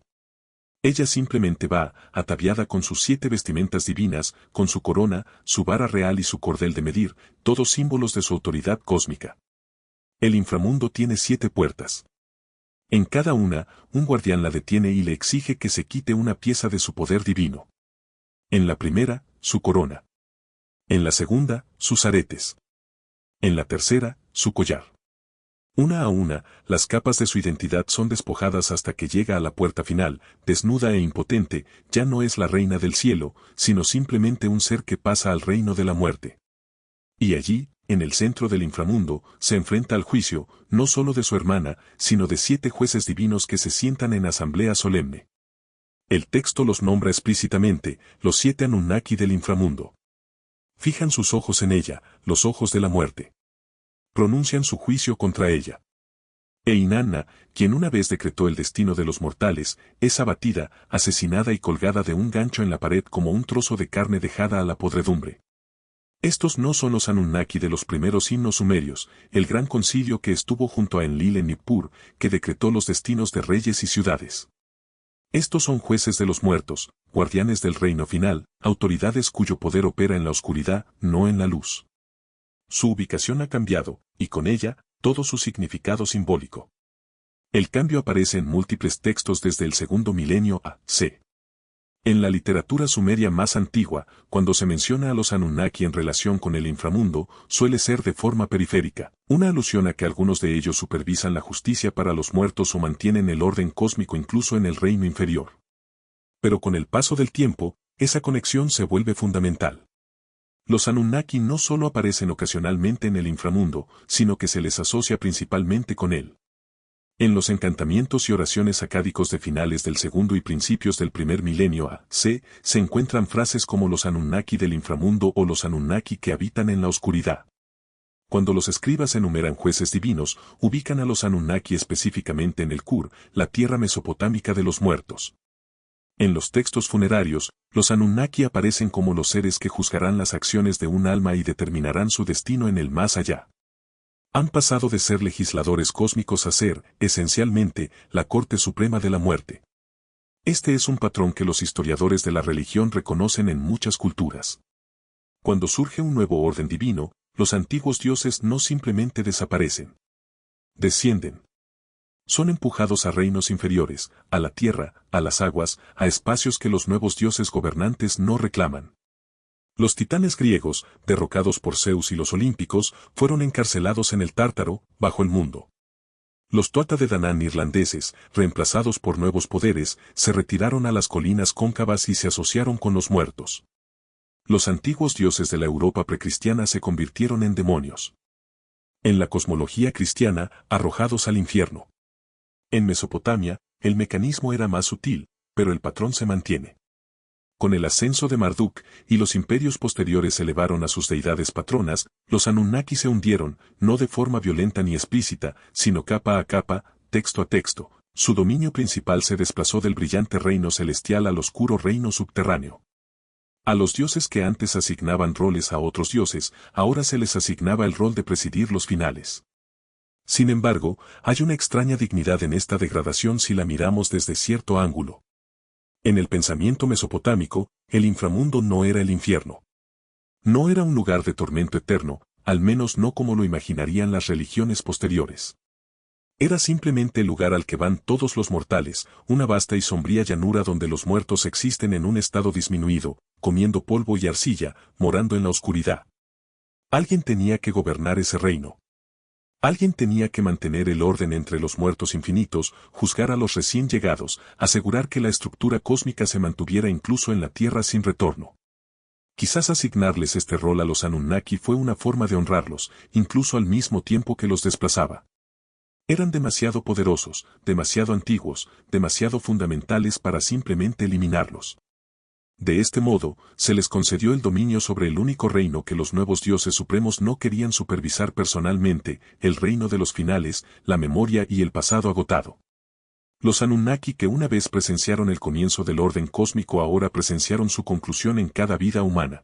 Ella simplemente va, ataviada con sus 7 vestimentas divinas, con su corona, su vara real y su cordel de medir, todos símbolos de su autoridad cósmica. El inframundo tiene 7 puertas. En cada una, un guardián la detiene y le exige que se quite una pieza de su poder divino. En la primera, su corona. En la segunda, sus aretes. En la tercera, su collar. Una a una, las capas de su identidad son despojadas hasta que llega a la puerta final, desnuda e impotente, ya no es la reina del cielo, sino simplemente un ser que pasa al reino de la muerte. Y allí, en el centro del inframundo, se enfrenta al juicio, no solo de su hermana, sino de 7 jueces divinos que se sientan en asamblea solemne. El texto los nombra explícitamente, los 7 Anunnaki del inframundo. Fijan sus ojos en ella, los ojos de la muerte. Pronuncian su juicio contra ella. E Inanna, quien una vez decretó el destino de los mortales, es abatida, asesinada y colgada de un gancho en la pared como un trozo de carne dejada a la podredumbre. Estos no son los Anunnaki de los primeros himnos sumerios, el gran concilio que estuvo junto a Enlil en Nippur, que decretó los destinos de reyes y ciudades. Estos son jueces de los muertos, guardianes del reino final, autoridades cuyo poder opera en la oscuridad, no en la luz. Su ubicación ha cambiado, y con ella, todo su significado simbólico. El cambio aparece en múltiples textos desde el segundo milenio a.C. En la literatura sumeria más antigua, cuando se menciona a los Anunnaki en relación con el inframundo, suele ser de forma periférica, una alusión a que algunos de ellos supervisan la justicia para los muertos o mantienen el orden cósmico incluso en el reino inferior. Pero con el paso del tiempo, esa conexión se vuelve fundamental. Los Anunnaki no solo aparecen ocasionalmente en el inframundo, sino que se les asocia principalmente con él. En los encantamientos y oraciones acádicos de finales del segundo y principios del primer milenio a.C. se encuentran frases como los Anunnaki del inframundo o los Anunnaki que habitan en la oscuridad. Cuando los escribas enumeran jueces divinos, ubican a los Anunnaki específicamente en el Kur, la tierra mesopotámica de los muertos. En los textos funerarios, los Anunnaki aparecen como los seres que juzgarán las acciones de un alma y determinarán su destino en el más allá. Han pasado de ser legisladores cósmicos a ser, esencialmente, la Corte Suprema de la Muerte. Este es un patrón que los historiadores de la religión reconocen en muchas culturas. Cuando surge un nuevo orden divino, los antiguos dioses no simplemente desaparecen. Descienden. Son empujados a reinos inferiores, a la tierra, a las aguas, a espacios que los nuevos dioses gobernantes no reclaman. Los titanes griegos, derrocados por Zeus y los olímpicos, fueron encarcelados en el Tártaro, bajo el mundo. Los Tuatha de Danann irlandeses, reemplazados por nuevos poderes, se retiraron a las colinas cóncavas y se asociaron con los muertos. Los antiguos dioses de la Europa precristiana se convirtieron en demonios. En la cosmología cristiana, arrojados al infierno. En Mesopotamia, el mecanismo era más sutil, pero el patrón se mantiene. Con el ascenso de Marduk, y los imperios posteriores elevaron a sus deidades patronas, los Anunnaki se hundieron, no de forma violenta ni explícita, sino capa a capa, texto a texto. Su dominio principal se desplazó del brillante reino celestial al oscuro reino subterráneo. A los dioses que antes asignaban roles a otros dioses, ahora se les asignaba el rol de presidir los finales. Sin embargo, hay una extraña dignidad en esta degradación si la miramos desde cierto ángulo. En el pensamiento mesopotámico, el inframundo no era el infierno. No era un lugar de tormento eterno, al menos no como lo imaginarían las religiones posteriores. Era simplemente el lugar al que van todos los mortales, una vasta y sombría llanura donde los muertos existen en un estado disminuido, comiendo polvo y arcilla, morando en la oscuridad. Alguien tenía que gobernar ese reino. Alguien tenía que mantener el orden entre los muertos infinitos, juzgar a los recién llegados, asegurar que la estructura cósmica se mantuviera incluso en la Tierra sin retorno. Quizás asignarles este rol a los Anunnaki fue una forma de honrarlos, incluso al mismo tiempo que los desplazaba. Eran demasiado poderosos, demasiado antiguos, demasiado fundamentales para simplemente eliminarlos. De este modo, se les concedió el dominio sobre el único reino que los nuevos dioses supremos no querían supervisar personalmente, el reino de los finales, la memoria y el pasado agotado. Los Anunnaki que una vez presenciaron el comienzo del orden cósmico ahora presenciaron su conclusión en cada vida humana.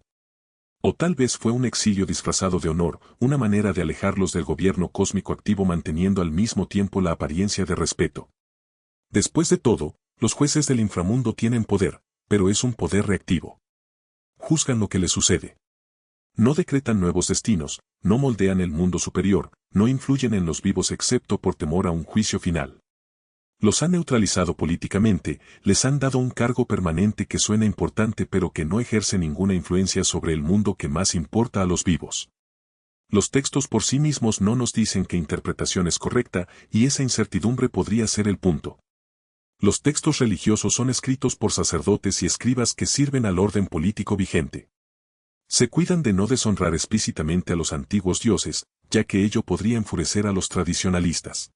O tal vez fue un exilio disfrazado de honor, una manera de alejarlos del gobierno cósmico activo manteniendo al mismo tiempo la apariencia de respeto. Después de todo, los jueces del inframundo tienen poder, pero es un poder reactivo. Juzgan lo que les sucede. No decretan nuevos destinos, no moldean el mundo superior, no influyen en los vivos excepto por temor a un juicio final. Los han neutralizado políticamente, les han dado un cargo permanente que suena importante pero que no ejerce ninguna influencia sobre el mundo que más importa a los vivos. Los textos por sí mismos no nos dicen qué interpretación es correcta, y esa incertidumbre podría ser el punto. Los textos religiosos son escritos por sacerdotes y escribas que sirven al orden político vigente. Se cuidan de no deshonrar explícitamente a los antiguos dioses, ya que ello podría enfurecer a los tradicionalistas.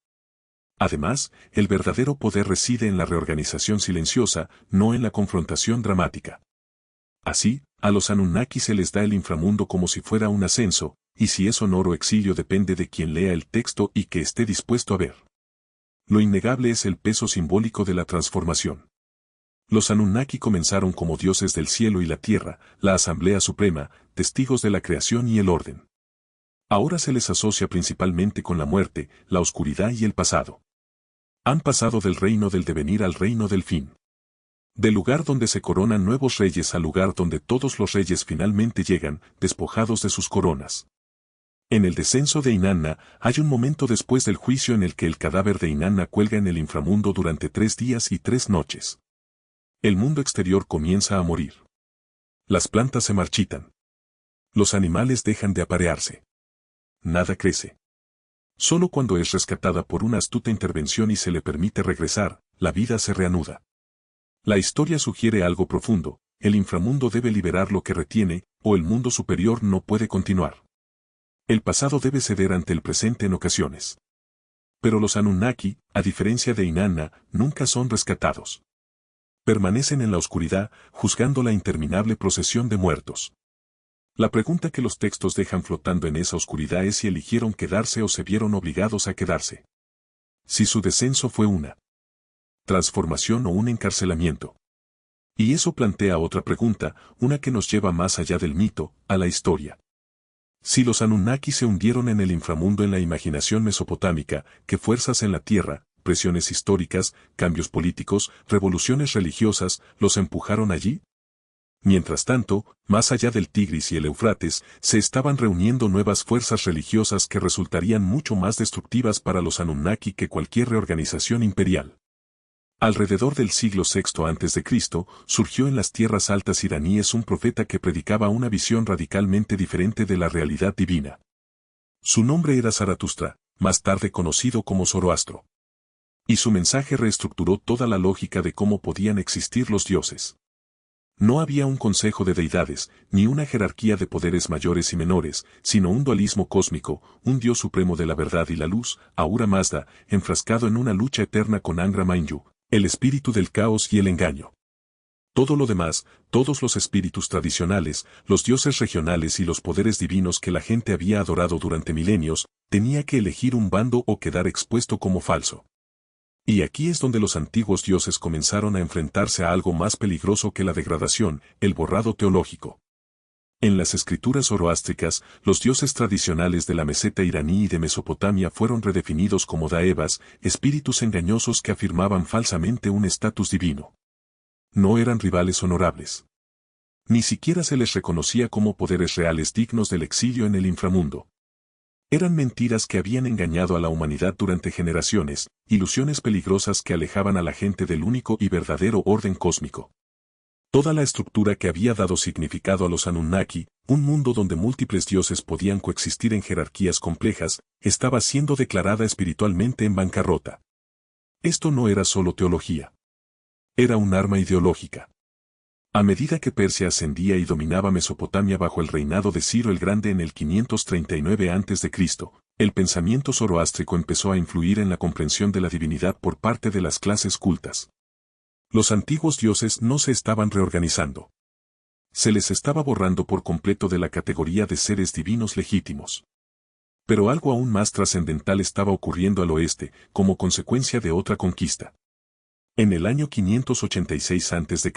Además, el verdadero poder reside en la reorganización silenciosa, no en la confrontación dramática. Así, a los Anunnaki se les da el inframundo como si fuera un ascenso, y si es honor o exilio depende de quien lea el texto y que esté dispuesto a ver. Lo innegable es el peso simbólico de la transformación. Los Anunnaki comenzaron como dioses del cielo y la tierra, la Asamblea Suprema, testigos de la creación y el orden. Ahora se les asocia principalmente con la muerte, la oscuridad y el pasado. Han pasado del reino del devenir al reino del fin. Del lugar donde se coronan nuevos reyes al lugar donde todos los reyes finalmente llegan, despojados de sus coronas. En el descenso de Inanna, hay un momento después del juicio en el que el cadáver de Inanna cuelga en el inframundo durante 3 días y 3 noches. El mundo exterior comienza a morir. Las plantas se marchitan. Los animales dejan de aparearse. Nada crece. Solo cuando es rescatada por una astuta intervención y se le permite regresar, la vida se reanuda. La historia sugiere algo profundo: el inframundo debe liberar lo que retiene, o el mundo superior no puede continuar. El pasado debe ceder ante el presente en ocasiones. Pero los Anunnaki, a diferencia de Inanna, nunca son rescatados. Permanecen en la oscuridad, juzgando la interminable procesión de muertos. La pregunta que los textos dejan flotando en esa oscuridad es si eligieron quedarse o se vieron obligados a quedarse. Si su descenso fue una transformación o un encarcelamiento. Y eso plantea otra pregunta, una que nos lleva más allá del mito, a la historia. Si los Anunnaki se hundieron en el inframundo en la imaginación mesopotámica, ¿qué fuerzas en la tierra, presiones históricas, cambios políticos, revoluciones religiosas, los empujaron allí? Mientras tanto, más allá del Tigris y el Éufrates, se estaban reuniendo nuevas fuerzas religiosas que resultarían mucho más destructivas para los Anunnaki que cualquier reorganización imperial. Alrededor del siglo VI a.C., surgió en las tierras altas iraníes un profeta que predicaba una visión radicalmente diferente de la realidad divina. Su nombre era Zaratustra, más tarde conocido como Zoroastro. Y su mensaje reestructuró toda la lógica de cómo podían existir los dioses. No había un consejo de deidades, ni una jerarquía de poderes mayores y menores, sino un dualismo cósmico, un dios supremo de la verdad y la luz, Ahura Mazda, enfrascado en una lucha eterna con Angra Mainyu, el espíritu del caos y el engaño. Todo lo demás, todos los espíritus tradicionales, los dioses regionales y los poderes divinos que la gente había adorado durante milenios, tenía que elegir un bando o quedar expuesto como falso. Y aquí es donde los antiguos dioses comenzaron a enfrentarse a algo más peligroso que la degradación, el borrado teológico. En las escrituras zoroástricas, los dioses tradicionales de la meseta iraní y de Mesopotamia fueron redefinidos como daevas, espíritus engañosos que afirmaban falsamente un estatus divino. No eran rivales honorables. Ni siquiera se les reconocía como poderes reales dignos del exilio en el inframundo. Eran mentiras que habían engañado a la humanidad durante generaciones, ilusiones peligrosas que alejaban a la gente del único y verdadero orden cósmico. Toda la estructura que había dado significado a los Anunnaki, un mundo donde múltiples dioses podían coexistir en jerarquías complejas, estaba siendo declarada espiritualmente en bancarrota. Esto no era solo teología. Era un arma ideológica. A medida que Persia ascendía y dominaba Mesopotamia bajo el reinado de Ciro el Grande en el 539 a.C., el pensamiento zoroástrico empezó a influir en la comprensión de la divinidad por parte de las clases cultas. Los antiguos dioses no se estaban reorganizando. Se les estaba borrando por completo de la categoría de seres divinos legítimos. Pero algo aún más trascendental estaba ocurriendo al oeste, como consecuencia de otra conquista. En el año 586 a.C.,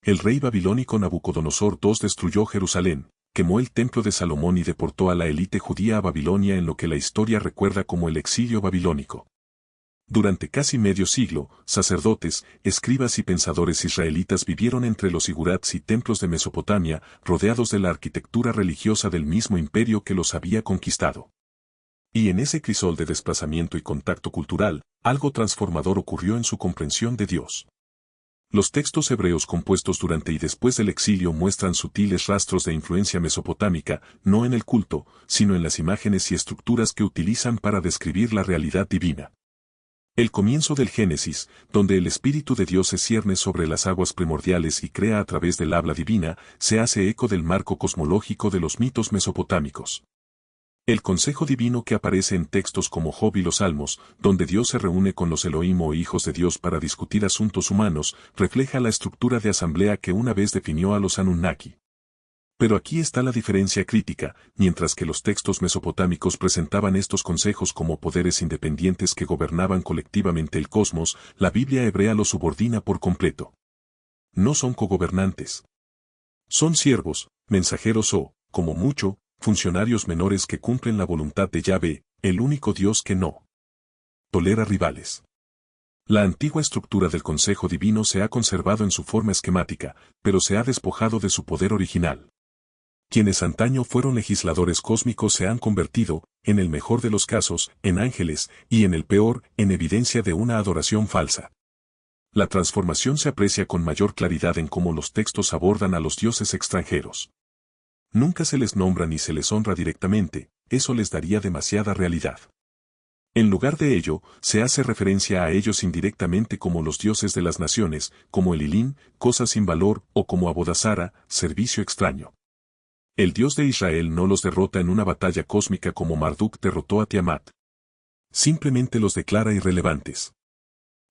el rey babilónico Nabucodonosor II destruyó Jerusalén, quemó el templo de Salomón y deportó a la élite judía a Babilonia en lo que la historia recuerda como el exilio babilónico. Durante casi medio siglo, sacerdotes, escribas y pensadores israelitas vivieron entre los zigurats y templos de Mesopotamia, rodeados de la arquitectura religiosa del mismo imperio que los había conquistado. Y en ese crisol de desplazamiento y contacto cultural, algo transformador ocurrió en su comprensión de Dios. Los textos hebreos compuestos durante y después del exilio muestran sutiles rastros de influencia mesopotámica, no en el culto, sino en las imágenes y estructuras que utilizan para describir la realidad divina. El comienzo del Génesis, donde el Espíritu de Dios se cierne sobre las aguas primordiales y crea a través del habla divina, se hace eco del marco cosmológico de los mitos mesopotámicos. El consejo divino que aparece en textos como Job y los Salmos, donde Dios se reúne con los Elohim o hijos de Dios para discutir asuntos humanos, refleja la estructura de asamblea que una vez definió a los Anunnaki. Pero aquí está la diferencia crítica: mientras que los textos mesopotámicos presentaban estos consejos como poderes independientes que gobernaban colectivamente el cosmos, la Biblia hebrea los subordina por completo. No son cogobernantes. Son siervos, mensajeros o, como mucho, funcionarios menores que cumplen la voluntad de Yahvé, el único Dios que no tolera rivales. La antigua estructura del consejo divino se ha conservado en su forma esquemática, pero se ha despojado de su poder original. Quienes antaño fueron legisladores cósmicos se han convertido, en el mejor de los casos, en ángeles, y en el peor, en evidencia de una adoración falsa. La transformación se aprecia con mayor claridad en cómo los textos abordan a los dioses extranjeros. Nunca se les nombra ni se les honra directamente, eso les daría demasiada realidad. En lugar de ello, se hace referencia a ellos indirectamente como los dioses de las naciones, como el Elín, cosa sin valor, o como Abodazara, servicio extraño. El Dios de Israel no los derrota en una batalla cósmica como Marduk derrotó a Tiamat. Simplemente los declara irrelevantes.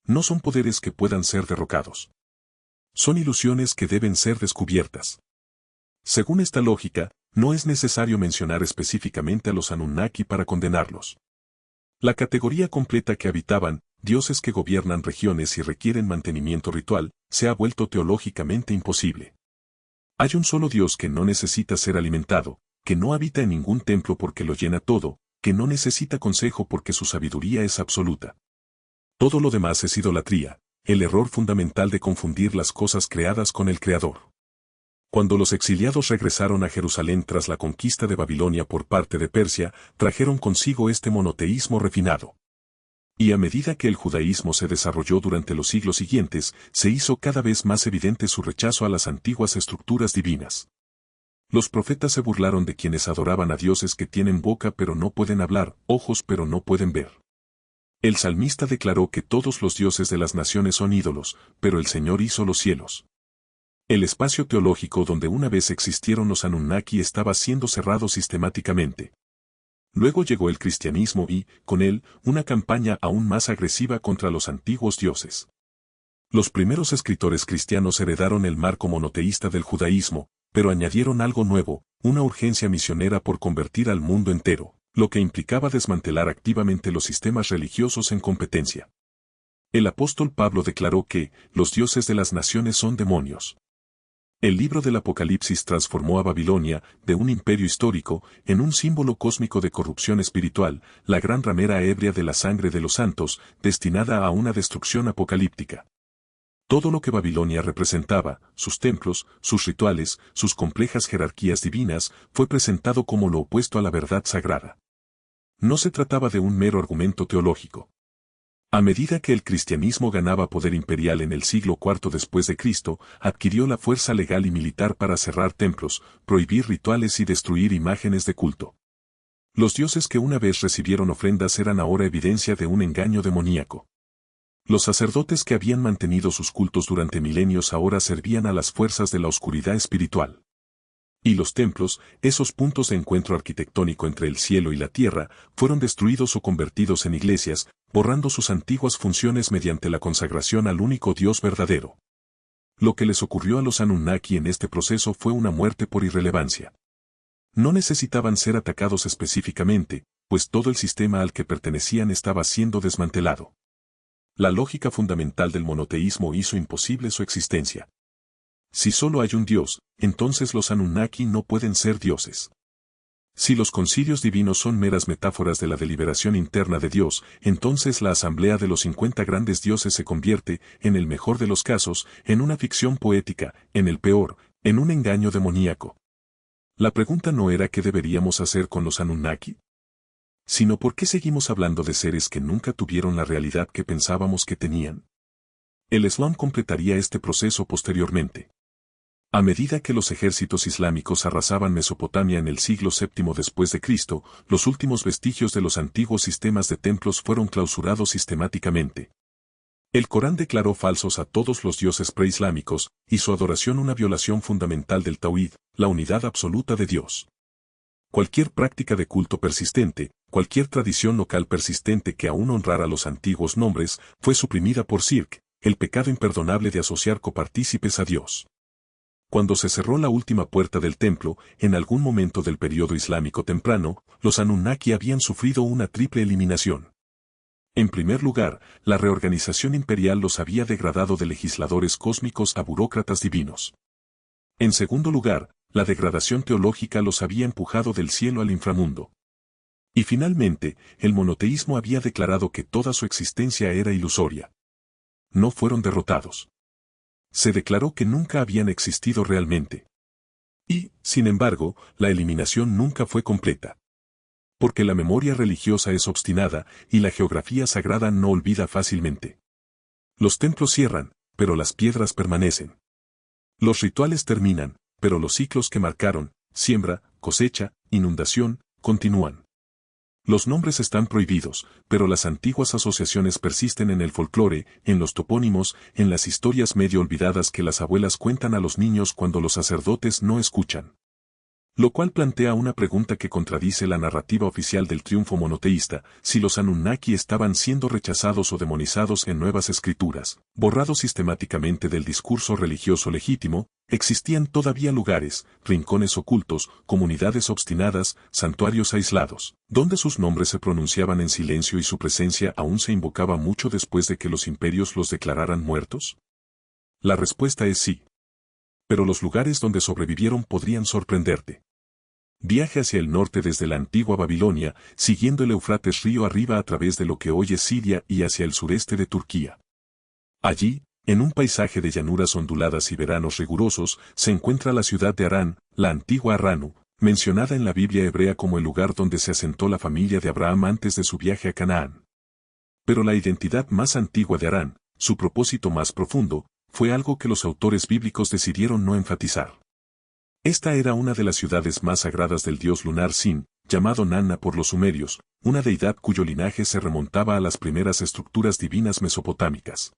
No son poderes que puedan ser derrocados. Son ilusiones que deben ser descubiertas. Según esta lógica, no es necesario mencionar específicamente a los Anunnaki para condenarlos. La categoría completa que habitaban, dioses que gobiernan regiones y requieren mantenimiento ritual, se ha vuelto teológicamente imposible. Hay un solo Dios que no necesita ser alimentado, que no habita en ningún templo porque lo llena todo, que no necesita consejo porque su sabiduría es absoluta. Todo lo demás es idolatría, el error fundamental de confundir las cosas creadas con el Creador. Cuando los exiliados regresaron a Jerusalén tras la conquista de Babilonia por parte de Persia, trajeron consigo este monoteísmo refinado. Y a medida que el judaísmo se desarrolló durante los siglos siguientes, se hizo cada vez más evidente su rechazo a las antiguas estructuras divinas. Los profetas se burlaron de quienes adoraban a dioses que tienen boca pero no pueden hablar, ojos pero no pueden ver. El salmista declaró que todos los dioses de las naciones son ídolos, pero el Señor hizo los cielos. El espacio teológico donde una vez existieron los Anunnaki estaba siendo cerrado sistemáticamente. Luego llegó el cristianismo y, con él, una campaña aún más agresiva contra los antiguos dioses. Los primeros escritores cristianos heredaron el marco monoteísta del judaísmo, pero añadieron algo nuevo, una urgencia misionera por convertir al mundo entero, lo que implicaba desmantelar activamente los sistemas religiosos en competencia. El apóstol Pablo declaró que los dioses de las naciones son demonios. El libro del Apocalipsis transformó a Babilonia, de un imperio histórico, en un símbolo cósmico de corrupción espiritual, la gran ramera ebria de la sangre de los santos, destinada a una destrucción apocalíptica. Todo lo que Babilonia representaba, sus templos, sus rituales, sus complejas jerarquías divinas, fue presentado como lo opuesto a la verdad sagrada. No se trataba de un mero argumento teológico. A medida que el cristianismo ganaba poder imperial en el siglo IV después de Cristo, adquirió la fuerza legal y militar para cerrar templos, prohibir rituales y destruir imágenes de culto. Los dioses que una vez recibieron ofrendas eran ahora evidencia de un engaño demoníaco. Los sacerdotes que habían mantenido sus cultos durante milenios ahora servían a las fuerzas de la oscuridad espiritual. Y los templos, esos puntos de encuentro arquitectónico entre el cielo y la tierra, fueron destruidos o convertidos en iglesias, borrando sus antiguas funciones mediante la consagración al único Dios verdadero. Lo que les ocurrió a los Anunnaki en este proceso fue una muerte por irrelevancia. No necesitaban ser atacados específicamente, pues todo el sistema al que pertenecían estaba siendo desmantelado. La lógica fundamental del monoteísmo hizo imposible su existencia. Si solo hay un Dios, entonces los Anunnaki no pueden ser dioses. Si los concilios divinos son meras metáforas de la deliberación interna de Dios, entonces la asamblea de los 50 grandes dioses se convierte, en el mejor de los casos, en una ficción poética, en el peor, en un engaño demoníaco. La pregunta no era qué deberíamos hacer con los Anunnaki. sino por qué seguimos hablando de seres que nunca tuvieron la realidad que pensábamos que tenían. El Islam completaría este proceso posteriormente. A medida que los ejércitos islámicos arrasaban Mesopotamia en el siglo VII después de Cristo, los últimos vestigios de los antiguos sistemas de templos fueron clausurados sistemáticamente. El Corán declaró falsos a todos los dioses preislámicos, y su adoración una violación fundamental del Tauhid, la unidad absoluta de Dios. Cualquier práctica de culto persistente, cualquier tradición local persistente que aún honrara los antiguos nombres, fue suprimida por Shirk, el pecado imperdonable de asociar copartícipes a Dios. Cuando se cerró la última puerta del templo, en algún momento del período islámico temprano, los Anunnaki habían sufrido una triple eliminación. En primer lugar, la reorganización imperial los había degradado de legisladores cósmicos a burócratas divinos. En segundo lugar, la degradación teológica los había empujado del cielo al inframundo. Y finalmente, el monoteísmo había declarado que toda su existencia era ilusoria. No fueron derrotados. Se declaró que nunca habían existido realmente. Y, sin embargo, la eliminación nunca fue completa. Porque la memoria religiosa es obstinada y la geografía sagrada no olvida fácilmente. Los templos cierran, pero las piedras permanecen. Los rituales terminan, pero los ciclos que marcaron, siembra, cosecha, inundación, continúan. Los nombres están prohibidos, pero las antiguas asociaciones persisten en el folclore, en los topónimos, en las historias medio olvidadas que las abuelas cuentan a los niños cuando los sacerdotes no escuchan. Lo cual plantea una pregunta que contradice la narrativa oficial del triunfo monoteísta: si los Anunnaki estaban siendo rechazados o demonizados en nuevas escrituras, borrados sistemáticamente del discurso religioso legítimo, existían todavía lugares, rincones ocultos, comunidades obstinadas, santuarios aislados, donde sus nombres se pronunciaban en silencio y su presencia aún se invocaba mucho después de que los imperios los declararan muertos. La respuesta es sí. Pero los lugares donde sobrevivieron podrían sorprenderte. Viaje hacia el norte desde la antigua Babilonia, siguiendo el Éufrates río arriba a través de lo que hoy es Siria y hacia el sureste de Turquía. Allí, en un paisaje de llanuras onduladas y veranos rigurosos, se encuentra la ciudad de Harán, la antigua Harranu, mencionada en la Biblia hebrea como el lugar donde se asentó la familia de Abraham antes de su viaje a Canaán. Pero la identidad más antigua de Harán, su propósito más profundo, fue algo que los autores bíblicos decidieron no enfatizar. Esta era una de las ciudades más sagradas del dios lunar Sin, llamado Nanna por los sumerios, una deidad cuyo linaje se remontaba a las primeras estructuras divinas mesopotámicas.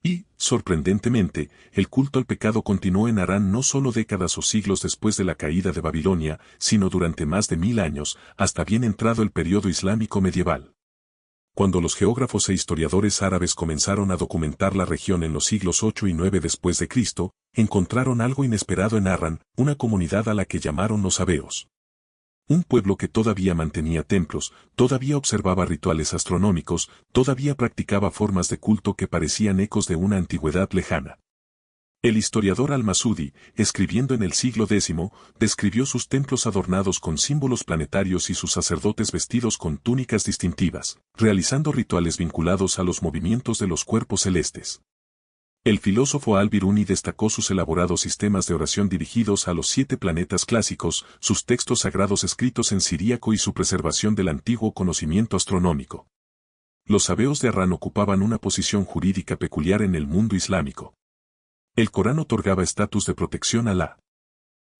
Y, sorprendentemente, el culto al pecado continuó en Harán no solo décadas o siglos después de la caída de Babilonia, sino durante más de 1000 años, hasta bien entrado el período islámico medieval. Cuando los geógrafos e historiadores árabes comenzaron a documentar la región en los siglos 8 y 9 después de Cristo, encontraron algo inesperado en Harran, una comunidad a la que llamaron los sabeos. Un pueblo que todavía mantenía templos, todavía observaba rituales astronómicos, todavía practicaba formas de culto que parecían ecos de una antigüedad lejana. El historiador Al-Masudi, escribiendo en el siglo X, describió sus templos adornados con símbolos planetarios y sus sacerdotes vestidos con túnicas distintivas, realizando rituales vinculados a los movimientos de los cuerpos celestes. El filósofo Al-Biruni destacó sus elaborados sistemas de oración dirigidos a los 7 planetas clásicos, sus textos sagrados escritos en siríaco y su preservación del antiguo conocimiento astronómico. Los sabeos de Harrán ocupaban una posición jurídica peculiar en el mundo islámico. El Corán otorgaba estatus de protección a la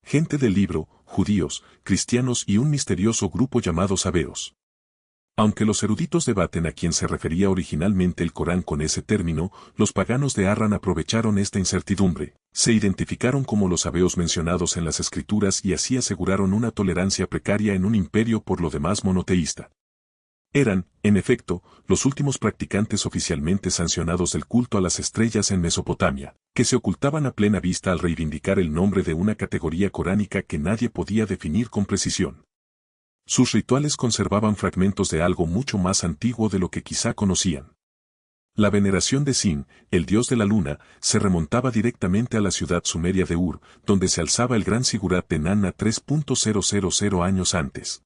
gente del libro, judíos, cristianos y un misterioso grupo llamado sabeos. Aunque los eruditos debaten a quién se refería originalmente el Corán con ese término, los paganos de Harran aprovecharon esta incertidumbre, se identificaron como los sabeos mencionados en las escrituras y así aseguraron una tolerancia precaria en un imperio por lo demás monoteísta. Eran, en efecto, los últimos practicantes oficialmente sancionados del culto a las estrellas en Mesopotamia, que se ocultaban a plena vista al reivindicar el nombre de una categoría coránica que nadie podía definir con precisión. Sus rituales conservaban fragmentos de algo mucho más antiguo de lo que quizá conocían. La veneración de Sin, el dios de la luna, se remontaba directamente a la ciudad sumeria de Ur, donde se alzaba el gran sigurat de Nanna 3.000 años antes.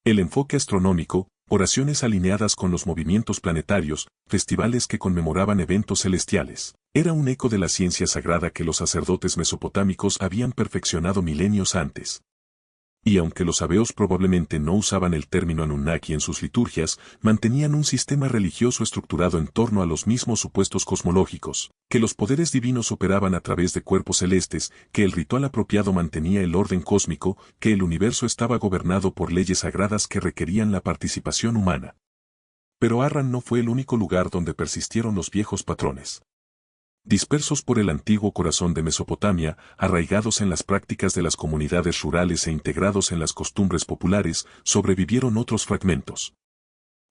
El enfoque astronómico, oraciones alineadas con los movimientos planetarios, festivales que conmemoraban eventos celestiales, era un eco de la ciencia sagrada que los sacerdotes mesopotámicos habían perfeccionado milenios antes. Y aunque los sabeos probablemente no usaban el término Anunnaki en sus liturgias, mantenían un sistema religioso estructurado en torno a los mismos supuestos cosmológicos, que los poderes divinos operaban a través de cuerpos celestes, que el ritual apropiado mantenía el orden cósmico, que el universo estaba gobernado por leyes sagradas que requerían la participación humana. Pero Harran no fue el único lugar donde persistieron los viejos patrones. Dispersos por el antiguo corazón de Mesopotamia, arraigados en las prácticas de las comunidades rurales e integrados en las costumbres populares, sobrevivieron otros fragmentos.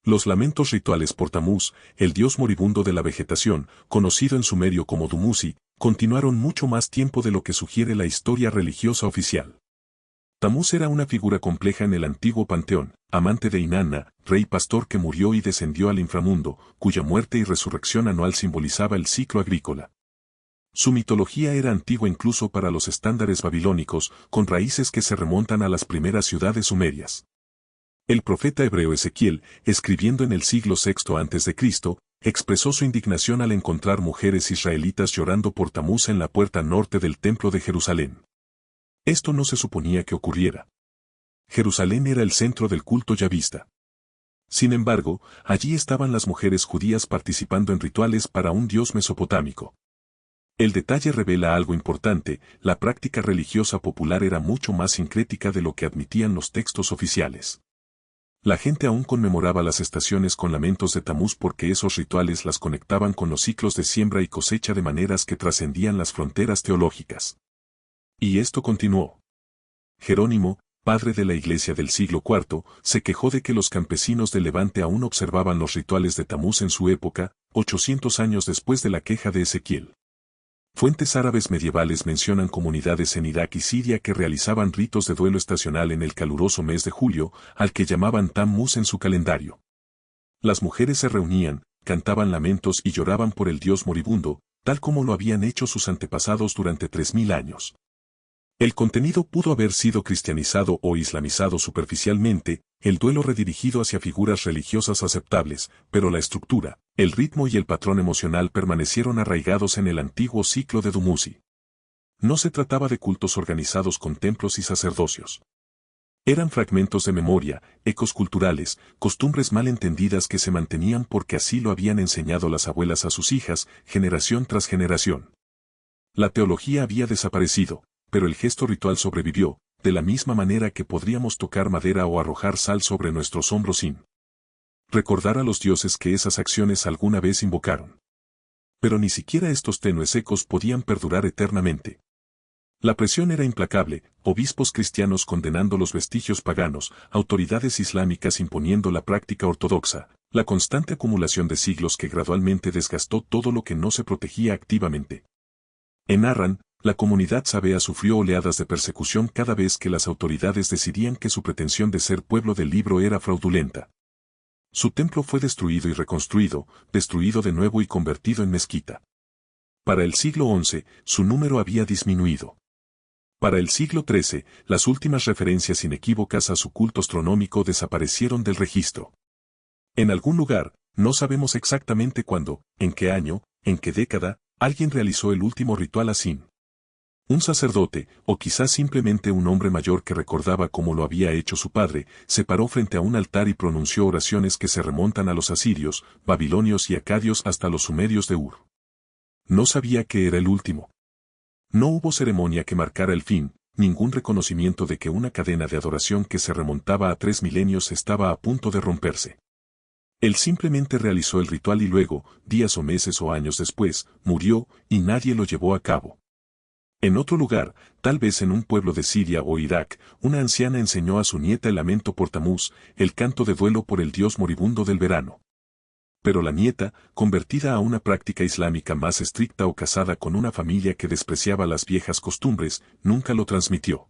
Los lamentos rituales por Tamuz, el dios moribundo de la vegetación, conocido en sumerio como Dumuzi, continuaron mucho más tiempo de lo que sugiere la historia religiosa oficial. Tamuz era una figura compleja en el antiguo panteón, amante de Inanna, rey pastor que murió y descendió al inframundo, cuya muerte y resurrección anual simbolizaba el ciclo agrícola. Su mitología era antigua incluso para los estándares babilónicos, con raíces que se remontan a las primeras ciudades sumerias. El profeta hebreo Ezequiel, escribiendo en el siglo VI a.C., expresó su indignación al encontrar mujeres israelitas llorando por Tamuz en la puerta norte del templo de Jerusalén. Esto no se suponía que ocurriera. Jerusalén era el centro del culto yavista. Sin embargo, allí estaban las mujeres judías participando en rituales para un dios mesopotámico. El detalle revela algo importante: la práctica religiosa popular era mucho más sincrética de lo que admitían los textos oficiales. La gente aún conmemoraba las estaciones con lamentos de Tamuz porque esos rituales las conectaban con los ciclos de siembra y cosecha de maneras que trascendían las fronteras teológicas. Y esto continuó. Jerónimo, padre de la Iglesia del siglo IV, se quejó de que los campesinos de Levante aún observaban los rituales de Tamuz en su época, 800 años después de la queja de Ezequiel. Fuentes árabes medievales mencionan comunidades en Irak y Siria que realizaban ritos de duelo estacional en el caluroso mes de julio, al que llamaban Tammuz en su calendario. Las mujeres se reunían, cantaban lamentos y lloraban por el dios moribundo, tal como lo habían hecho sus antepasados durante 3000 años. El contenido pudo haber sido cristianizado o islamizado superficialmente, el duelo redirigido hacia figuras religiosas aceptables, pero la estructura, el ritmo y el patrón emocional permanecieron arraigados en el antiguo ciclo de Dumuzi. No se trataba de cultos organizados con templos y sacerdocios. Eran fragmentos de memoria, ecos culturales, costumbres mal entendidas que se mantenían porque así lo habían enseñado las abuelas a sus hijas, generación tras generación. La teología había desaparecido, pero el gesto ritual sobrevivió, de la misma manera que podríamos tocar madera o arrojar sal sobre nuestros hombros sin recordar a los dioses que esas acciones alguna vez invocaron. Pero ni siquiera estos tenues ecos podían perdurar eternamente. La presión era implacable: obispos cristianos condenando los vestigios paganos, autoridades islámicas imponiendo la práctica ortodoxa, la constante acumulación de siglos que gradualmente desgastó todo lo que no se protegía activamente. En Harran, la comunidad sabea sufrió oleadas de persecución cada vez que las autoridades decidían que su pretensión de ser pueblo del libro era fraudulenta. Su templo fue destruido y reconstruido, destruido de nuevo y convertido en mezquita. Para el siglo XI, su número había disminuido. Para el siglo XIII, las últimas referencias inequívocas a su culto astronómico desaparecieron del registro. En algún lugar, no sabemos exactamente cuándo, en qué año, en qué década, alguien realizó el último ritual a Sin. Un sacerdote, o quizás simplemente un hombre mayor que recordaba cómo lo había hecho su padre, se paró frente a un altar y pronunció oraciones que se remontan a los asirios, babilonios y acadios hasta los sumerios de Ur. No sabía que era el último. No hubo ceremonia que marcara el fin, ningún reconocimiento de que una cadena de adoración que se remontaba a 3 milenios estaba a punto de romperse. Él simplemente realizó el ritual y luego, días o meses o años después, murió, y nadie lo llevó a cabo. En otro lugar, tal vez en un pueblo de Siria o Irak, una anciana enseñó a su nieta el lamento por Tamuz, el canto de duelo por el dios moribundo del verano. Pero la nieta, convertida a una práctica islámica más estricta o casada con una familia que despreciaba las viejas costumbres, nunca lo transmitió.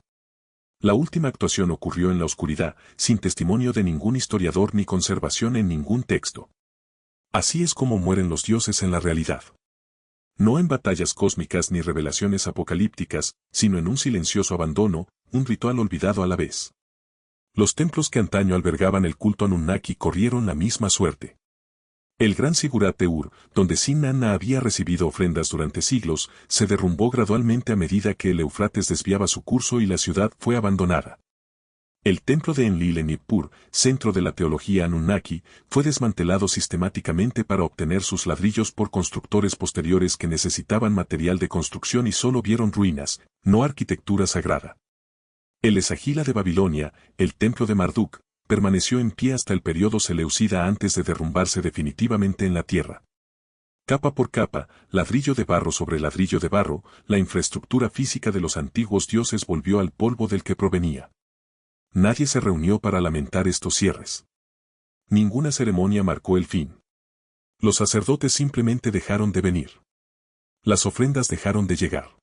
La última actuación ocurrió en la oscuridad, sin testimonio de ningún historiador ni conservación en ningún texto. Así es como mueren los dioses en la realidad. No en batallas cósmicas ni revelaciones apocalípticas, sino en un silencioso abandono, un ritual olvidado a la vez. Los templos que antaño albergaban el culto Anunnaki corrieron la misma suerte. El gran Sigurat de Ur, donde Sin-Anna había recibido ofrendas durante siglos, se derrumbó gradualmente a medida que el Éufrates desviaba su curso y la ciudad fue abandonada. El templo de Enlil en Nippur, centro de la teología Anunnaki, fue desmantelado sistemáticamente para obtener sus ladrillos por constructores posteriores que necesitaban material de construcción y solo vieron ruinas, no arquitectura sagrada. El Esagila de Babilonia, el templo de Marduk, permaneció en pie hasta el período seleucida antes de derrumbarse definitivamente en la tierra. Capa por capa, ladrillo de barro sobre ladrillo de barro, la infraestructura física de los antiguos dioses volvió al polvo del que provenía. Nadie se reunió para lamentar estos cierres. Ninguna ceremonia marcó el fin. Los sacerdotes simplemente dejaron de venir. Las ofrendas dejaron de llegar.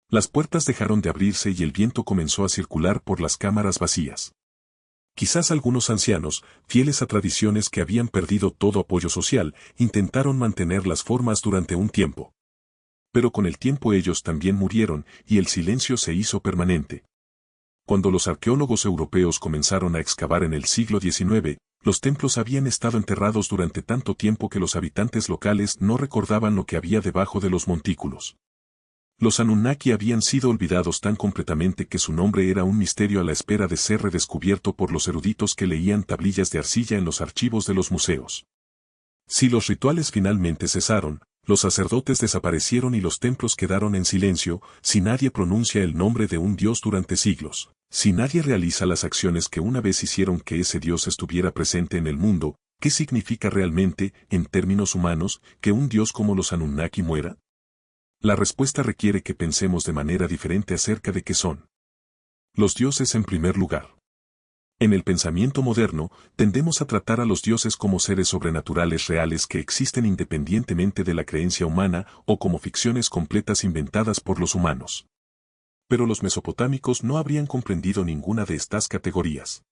Las puertas dejaron de abrirse y el viento comenzó a circular por las cámaras vacías. Quizás algunos ancianos, fieles a tradiciones que habían perdido todo apoyo social, intentaron mantener las formas durante un tiempo. Pero con el tiempo ellos también murieron y el silencio se hizo permanente. Cuando los arqueólogos europeos comenzaron a excavar en el siglo XIX, los templos habían estado enterrados durante tanto tiempo que los habitantes locales no recordaban lo que había debajo de los montículos. Los Anunnaki habían sido olvidados tan completamente que su nombre era un misterio a la espera de ser redescubierto por los eruditos que leían tablillas de arcilla en los archivos de los museos. Si los rituales finalmente cesaron, los sacerdotes desaparecieron y los templos quedaron en silencio, si nadie pronuncia el nombre de un dios durante siglos, si nadie realiza las acciones que una vez hicieron que ese dios estuviera presente en el mundo, ¿qué significa realmente, en términos humanos, que un dios como los Anunnaki muera? La respuesta requiere que pensemos de manera diferente acerca de qué son los dioses en primer lugar. En el pensamiento moderno, tendemos a tratar a los dioses como seres sobrenaturales reales que existen independientemente de la creencia humana o como ficciones completas inventadas por los humanos. Pero los mesopotámicos no habrían comprendido ninguna de estas categorías.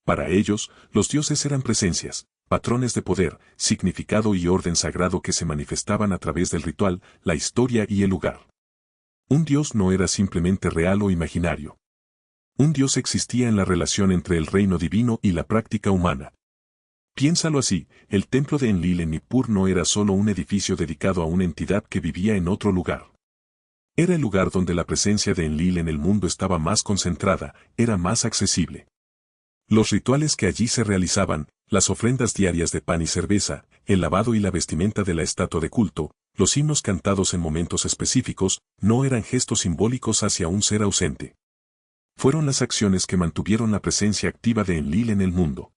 Para ellos, los dioses eran presencias, patrones de poder, significado y orden sagrado que se manifestaban a través del ritual, la historia y el lugar. Un dios no era simplemente real o imaginario. Un dios existía en la relación entre el reino divino y la práctica humana. Piénsalo así, el templo de Enlil en Nippur no era solo un edificio dedicado a una entidad que vivía en otro lugar. Era el lugar donde la presencia de Enlil en el mundo estaba más concentrada, era más accesible. Los rituales que allí se realizaban, las ofrendas diarias de pan y cerveza, el lavado y la vestimenta de la estatua de culto, los himnos cantados en momentos específicos, no eran gestos simbólicos hacia un ser ausente. Fueron las acciones que mantuvieron la presencia activa de Enlil en el mundo.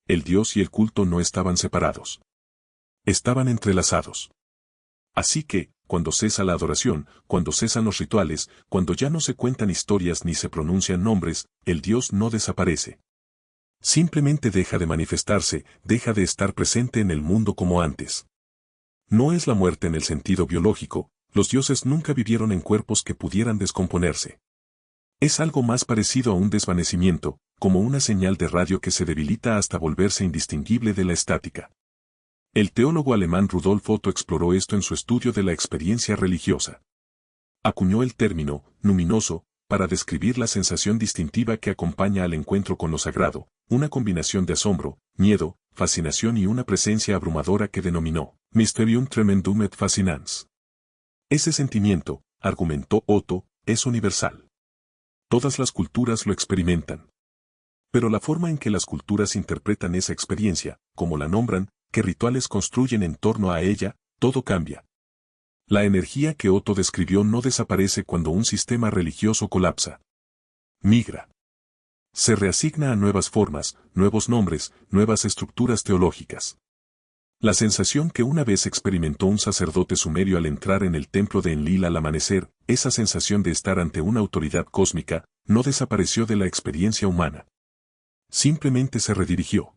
El dios y el culto no estaban separados. Estaban entrelazados. Así que, cuando cesa la adoración, cuando cesan los rituales, cuando ya no se cuentan historias ni se pronuncian nombres, el dios no desaparece. Simplemente deja de manifestarse, deja de estar presente en el mundo como antes. No es la muerte en el sentido biológico, los dioses nunca vivieron en cuerpos que pudieran descomponerse. Es algo más parecido a un desvanecimiento, como una señal de radio que se debilita hasta volverse indistinguible de la estática. El teólogo alemán Rudolf Otto exploró esto en su estudio de la experiencia religiosa. Acuñó el término, luminoso, para describir la sensación distintiva que acompaña al encuentro con lo sagrado, una combinación de asombro, miedo, fascinación y una presencia abrumadora que denominó Mysterium tremendum et fascinans. Ese sentimiento, argumentó Otto, es universal. Todas las culturas lo experimentan. Pero la forma en que las culturas interpretan esa experiencia, como la nombran, qué rituales construyen en torno a ella, todo cambia. La energía que Otto describió no desaparece cuando un sistema religioso colapsa. Migra. Se reasigna a nuevas formas, nuevos nombres, nuevas estructuras teológicas. La sensación que una vez experimentó un sacerdote sumerio al entrar en el templo de Enlil al amanecer, esa sensación de estar ante una autoridad cósmica, no desapareció de la experiencia humana. Simplemente se redirigió.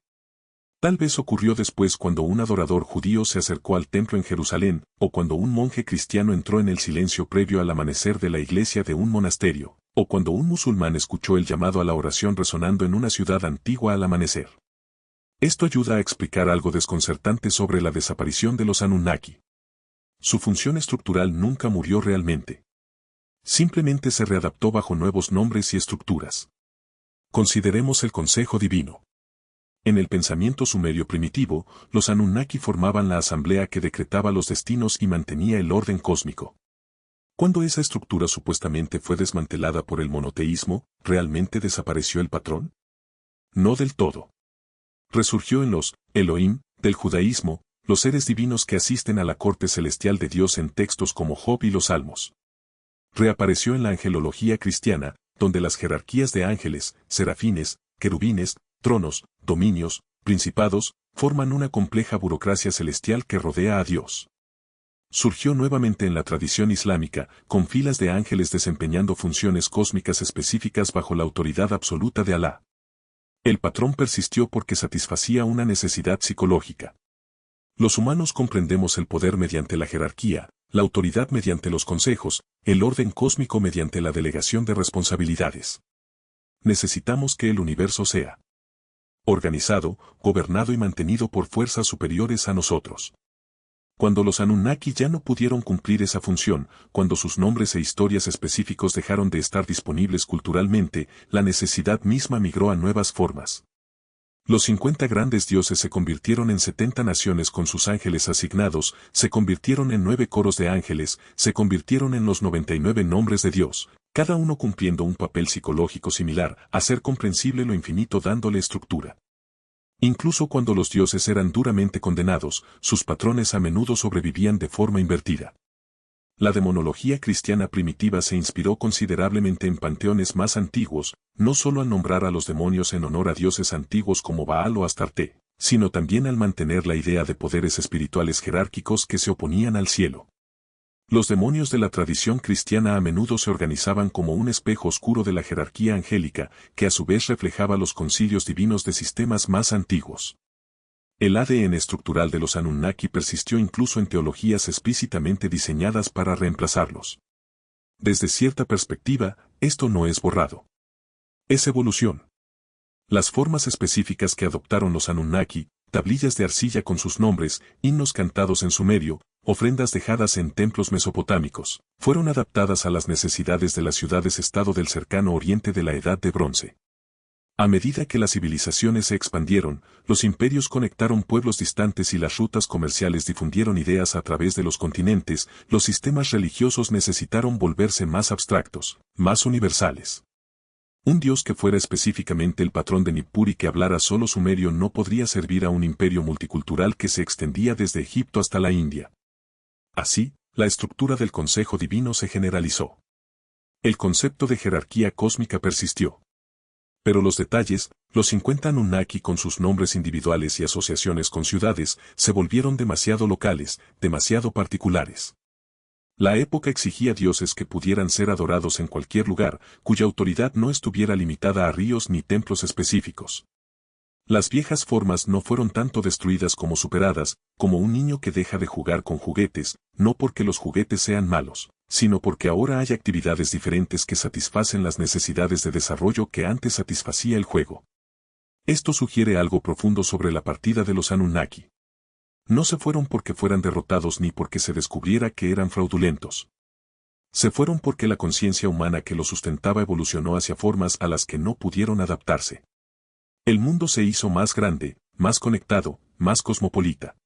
Tal vez ocurrió después cuando un adorador judío se acercó al templo en Jerusalén, o cuando un monje cristiano entró en el silencio previo al amanecer de la iglesia de un monasterio, o cuando un musulmán escuchó el llamado a la oración resonando en una ciudad antigua al amanecer. Esto ayuda a explicar algo desconcertante sobre la desaparición de los Anunnaki. Su función estructural nunca murió realmente. Simplemente se readaptó bajo nuevos nombres y estructuras. Consideremos el consejo divino. En el pensamiento sumerio primitivo, los Anunnaki formaban la asamblea que decretaba los destinos y mantenía el orden cósmico. Cuando esa estructura supuestamente fue desmantelada por el monoteísmo, ¿realmente desapareció el patrón? No del todo. Resurgió en los Elohim del judaísmo, los seres divinos que asisten a la corte celestial de Dios en textos como Job y los Salmos. Reapareció en la angelología cristiana, donde las jerarquías de ángeles, serafines, querubines, tronos, dominios, principados, forman una compleja burocracia celestial que rodea a Dios. Surgió nuevamente en la tradición islámica, con filas de ángeles desempeñando funciones cósmicas específicas bajo la autoridad absoluta de Alá. El patrón persistió porque satisfacía una necesidad psicológica. Los humanos comprendemos el poder mediante la jerarquía, la autoridad mediante los consejos, el orden cósmico mediante la delegación de responsabilidades. Necesitamos que el universo sea organizado, gobernado y mantenido por fuerzas superiores a nosotros. Cuando los Anunnaki ya no pudieron cumplir esa función, cuando sus nombres e historias específicos dejaron de estar disponibles culturalmente, la necesidad misma migró a nuevas formas. Los 50 grandes dioses se convirtieron en 70 naciones con sus ángeles asignados, se convirtieron en 9 coros de ángeles, se convirtieron en los 99 nombres de Dios, cada uno cumpliendo un papel psicológico similar, hacer comprensible lo infinito dándole estructura. Incluso cuando los dioses eran duramente condenados, sus patrones a menudo sobrevivían de forma invertida. La demonología cristiana primitiva se inspiró considerablemente en panteones más antiguos, no solo al nombrar a los demonios en honor a dioses antiguos como Baal o Astarte, sino también al mantener la idea de poderes espirituales jerárquicos que se oponían al cielo. Los demonios de la tradición cristiana a menudo se organizaban como un espejo oscuro de la jerarquía angélica, que a su vez reflejaba los concilios divinos de sistemas más antiguos. El ADN estructural de los Anunnaki persistió incluso en teologías explícitamente diseñadas para reemplazarlos. Desde cierta perspectiva, esto no es borrado. Es evolución. Las formas específicas que adoptaron los Anunnaki, tablillas de arcilla con sus nombres, himnos cantados en sumerio, ofrendas dejadas en templos mesopotámicos, fueron adaptadas a las necesidades de las ciudades-estado del cercano oriente de la Edad de Bronce. A medida que las civilizaciones se expandieron, los imperios conectaron pueblos distantes y las rutas comerciales difundieron ideas a través de los continentes, los sistemas religiosos necesitaron volverse más abstractos, más universales. Un dios que fuera específicamente el patrón de Nippur y que hablara solo sumerio no podría servir a un imperio multicultural que se extendía desde Egipto hasta la India. Así, la estructura del Consejo Divino se generalizó. El concepto de jerarquía cósmica persistió. Pero los detalles, los 50 Anunnaki con sus nombres individuales y asociaciones con ciudades, se volvieron demasiado locales, demasiado particulares. La época exigía dioses que pudieran ser adorados en cualquier lugar, cuya autoridad no estuviera limitada a ríos ni templos específicos. Las viejas formas no fueron tanto destruidas como superadas, como un niño que deja de jugar con juguetes, no porque los juguetes sean malos, sino porque ahora hay actividades diferentes que satisfacen las necesidades de desarrollo que antes satisfacía el juego. Esto sugiere algo profundo sobre la partida de los Anunnaki. No se fueron porque fueran derrotados ni porque se descubriera que eran fraudulentos. Se fueron porque la conciencia humana que los sustentaba evolucionó hacia formas a las que no pudieron adaptarse. El mundo se hizo más grande, más conectado, más cosmopolita.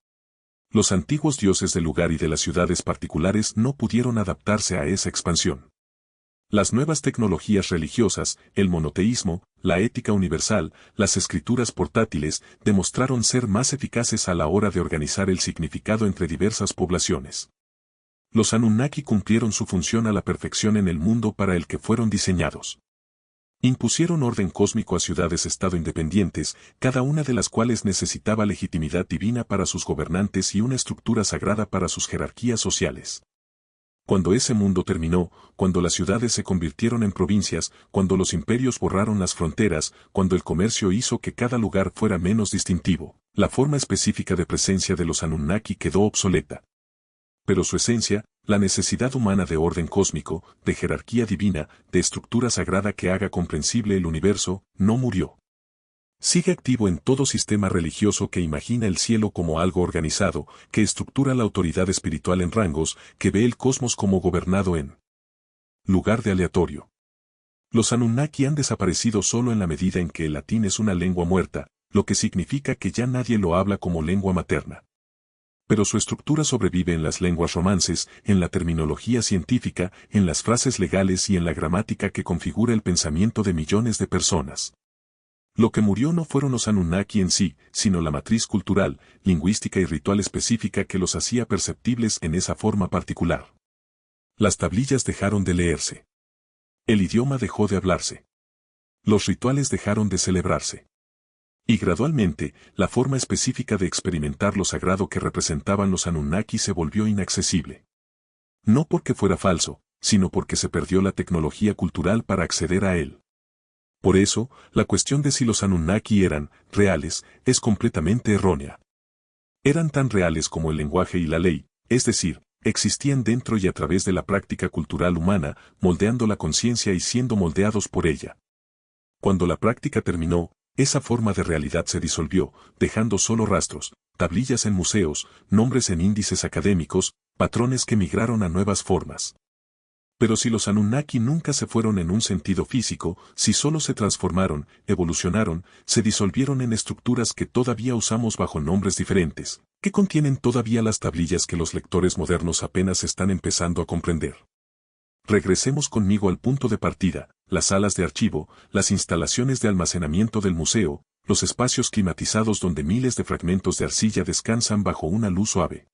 Los antiguos dioses del lugar y de las ciudades particulares no pudieron adaptarse a esa expansión. Las nuevas tecnologías religiosas, el monoteísmo, la ética universal, las escrituras portátiles, demostraron ser más eficaces a la hora de organizar el significado entre diversas poblaciones. Los Anunnaki cumplieron su función a la perfección en el mundo para el que fueron diseñados. Impusieron orden cósmico a ciudades-estado independientes, cada una de las cuales necesitaba legitimidad divina para sus gobernantes y una estructura sagrada para sus jerarquías sociales. Cuando ese mundo terminó, cuando las ciudades se convirtieron en provincias, cuando los imperios borraron las fronteras, cuando el comercio hizo que cada lugar fuera menos distintivo, la forma específica de presencia de los Anunnaki quedó obsoleta. Pero su esencia, la necesidad humana de orden cósmico, de jerarquía divina, de estructura sagrada que haga comprensible el universo, no murió. Sigue activo en todo sistema religioso que imagina el cielo como algo organizado, que estructura la autoridad espiritual en rangos, que ve el cosmos como gobernado en lugar de aleatorio. Los Anunnaki han desaparecido solo en la medida en que el latín es una lengua muerta, lo que significa que ya nadie lo habla como lengua materna. Pero su estructura sobrevive en las lenguas romances, en la terminología científica, en las frases legales y en la gramática que configura el pensamiento de millones de personas. Lo que murió no fueron los Anunnaki en sí, sino la matriz cultural, lingüística y ritual específica que los hacía perceptibles en esa forma particular. Las tablillas dejaron de leerse. El idioma dejó de hablarse. Los rituales dejaron de celebrarse. Y gradualmente, la forma específica de experimentar lo sagrado que representaban los Anunnaki se volvió inaccesible. No porque fuera falso, sino porque se perdió la tecnología cultural para acceder a él. Por eso, la cuestión de si los Anunnaki eran reales es completamente errónea. Eran tan reales como el lenguaje y la ley, es decir, existían dentro y a través de la práctica cultural humana, moldeando la conciencia y siendo moldeados por ella. Cuando la práctica terminó, esa forma de realidad se disolvió, dejando solo rastros, tablillas en museos, nombres en índices académicos, patrones que migraron a nuevas formas. Pero si los Anunnaki nunca se fueron en un sentido físico, si solo se transformaron, evolucionaron, se disolvieron en estructuras que todavía usamos bajo nombres diferentes, que contienen todavía las tablillas que los lectores modernos apenas están empezando a comprender. Regresemos conmigo al punto de partida, las salas de archivo, las instalaciones de almacenamiento del museo, los espacios climatizados donde miles de fragmentos de arcilla descansan bajo una luz suave.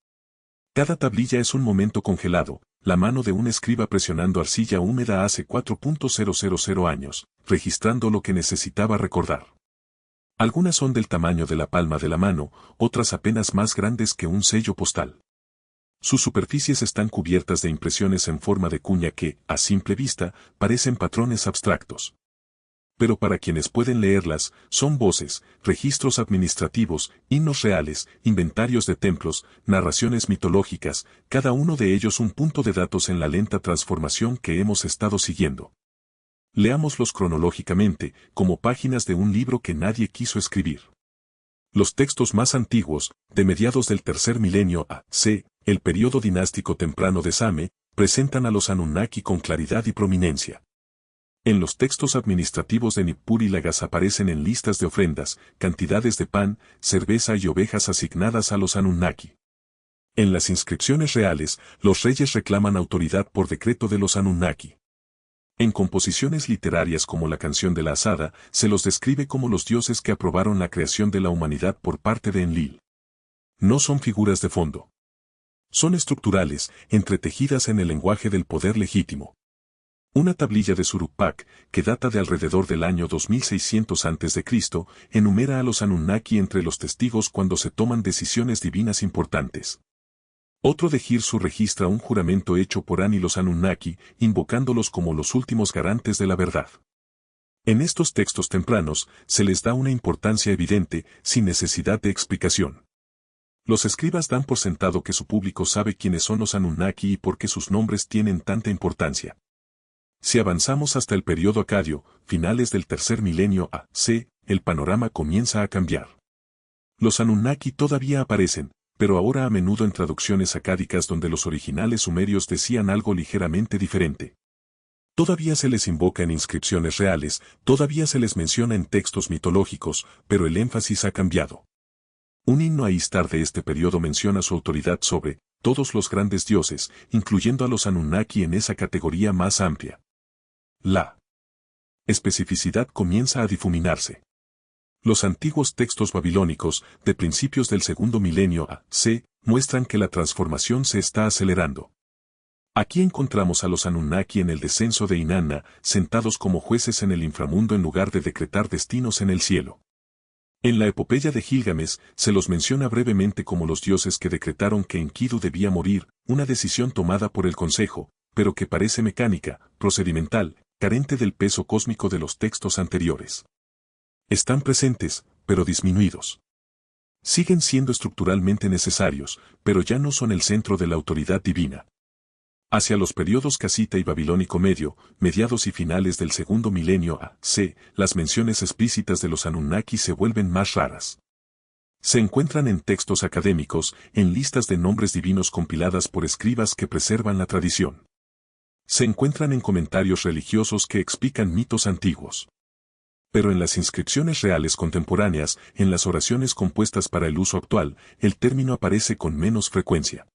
Cada tablilla es un momento congelado, la mano de un escriba presionando arcilla húmeda hace 4.000 años, registrando lo que necesitaba recordar. Algunas son del tamaño de la palma de la mano, otras apenas más grandes que un sello postal. Sus superficies están cubiertas de impresiones en forma de cuña que, a simple vista, parecen patrones abstractos. Pero para quienes pueden leerlas, son voces, registros administrativos, himnos reales, inventarios de templos, narraciones mitológicas, cada uno de ellos un punto de datos en la lenta transformación que hemos estado siguiendo. Leámoslos cronológicamente, como páginas de un libro que nadie quiso escribir. Los textos más antiguos, de mediados del tercer milenio a.C., el período dinástico temprano de Same, presentan a los Anunnaki con claridad y prominencia. En los textos administrativos de Nippur y Lagas aparecen en listas de ofrendas, cantidades de pan, cerveza y ovejas asignadas a los Anunnaki. En las inscripciones reales, los reyes reclaman autoridad por decreto de los Anunnaki. En composiciones literarias como la canción de la Asada, se los describe como los dioses que aprobaron la creación de la humanidad por parte de Enlil. No son figuras de fondo. Son estructurales, entretejidas en el lenguaje del poder legítimo. Una tablilla de Suruppak, que data de alrededor del año 2600 a.C., enumera a los Anunnaki entre los testigos cuando se toman decisiones divinas importantes. Otro de Hirsu registra un juramento hecho por An y los Anunnaki, invocándolos como los últimos garantes de la verdad. En estos textos tempranos, se les da una importancia evidente, sin necesidad de explicación. Los escribas dan por sentado que su público sabe quiénes son los Anunnaki y por qué sus nombres tienen tanta importancia. Si avanzamos hasta el periodo acadio, finales del tercer milenio a.C., el panorama comienza a cambiar. Los Anunnaki todavía aparecen, pero ahora a menudo en traducciones acádicas donde los originales sumerios decían algo ligeramente diferente. Todavía se les invoca en inscripciones reales, todavía se les menciona en textos mitológicos, pero el énfasis ha cambiado. Un himno a Istar de este periodo menciona su autoridad sobre todos los grandes dioses, incluyendo a los Anunnaki en esa categoría más amplia. La especificidad comienza a difuminarse. Los antiguos textos babilónicos, de principios del segundo milenio a.C., muestran que la transformación se está acelerando. Aquí encontramos a los Anunnaki en el descenso de Inanna, sentados como jueces en el inframundo en lugar de decretar destinos en el cielo. En la epopeya de Gilgamesh, se los menciona brevemente como los dioses que decretaron que Enkidu debía morir, una decisión tomada por el Consejo, pero que parece mecánica, procedimental, carente del peso cósmico de los textos anteriores. Están presentes, pero disminuidos. Siguen siendo estructuralmente necesarios, pero ya no son el centro de la autoridad divina. Hacia los periodos casita y babilónico medio, mediados y finales del segundo milenio a.C., las menciones explícitas de los Anunnaki se vuelven más raras. Se encuentran en textos académicos, en listas de nombres divinos compiladas por escribas que preservan la tradición. Se encuentran en comentarios religiosos que explican mitos antiguos. Pero en las inscripciones reales contemporáneas, en las oraciones compuestas para el uso actual, el término aparece con menos frecuencia.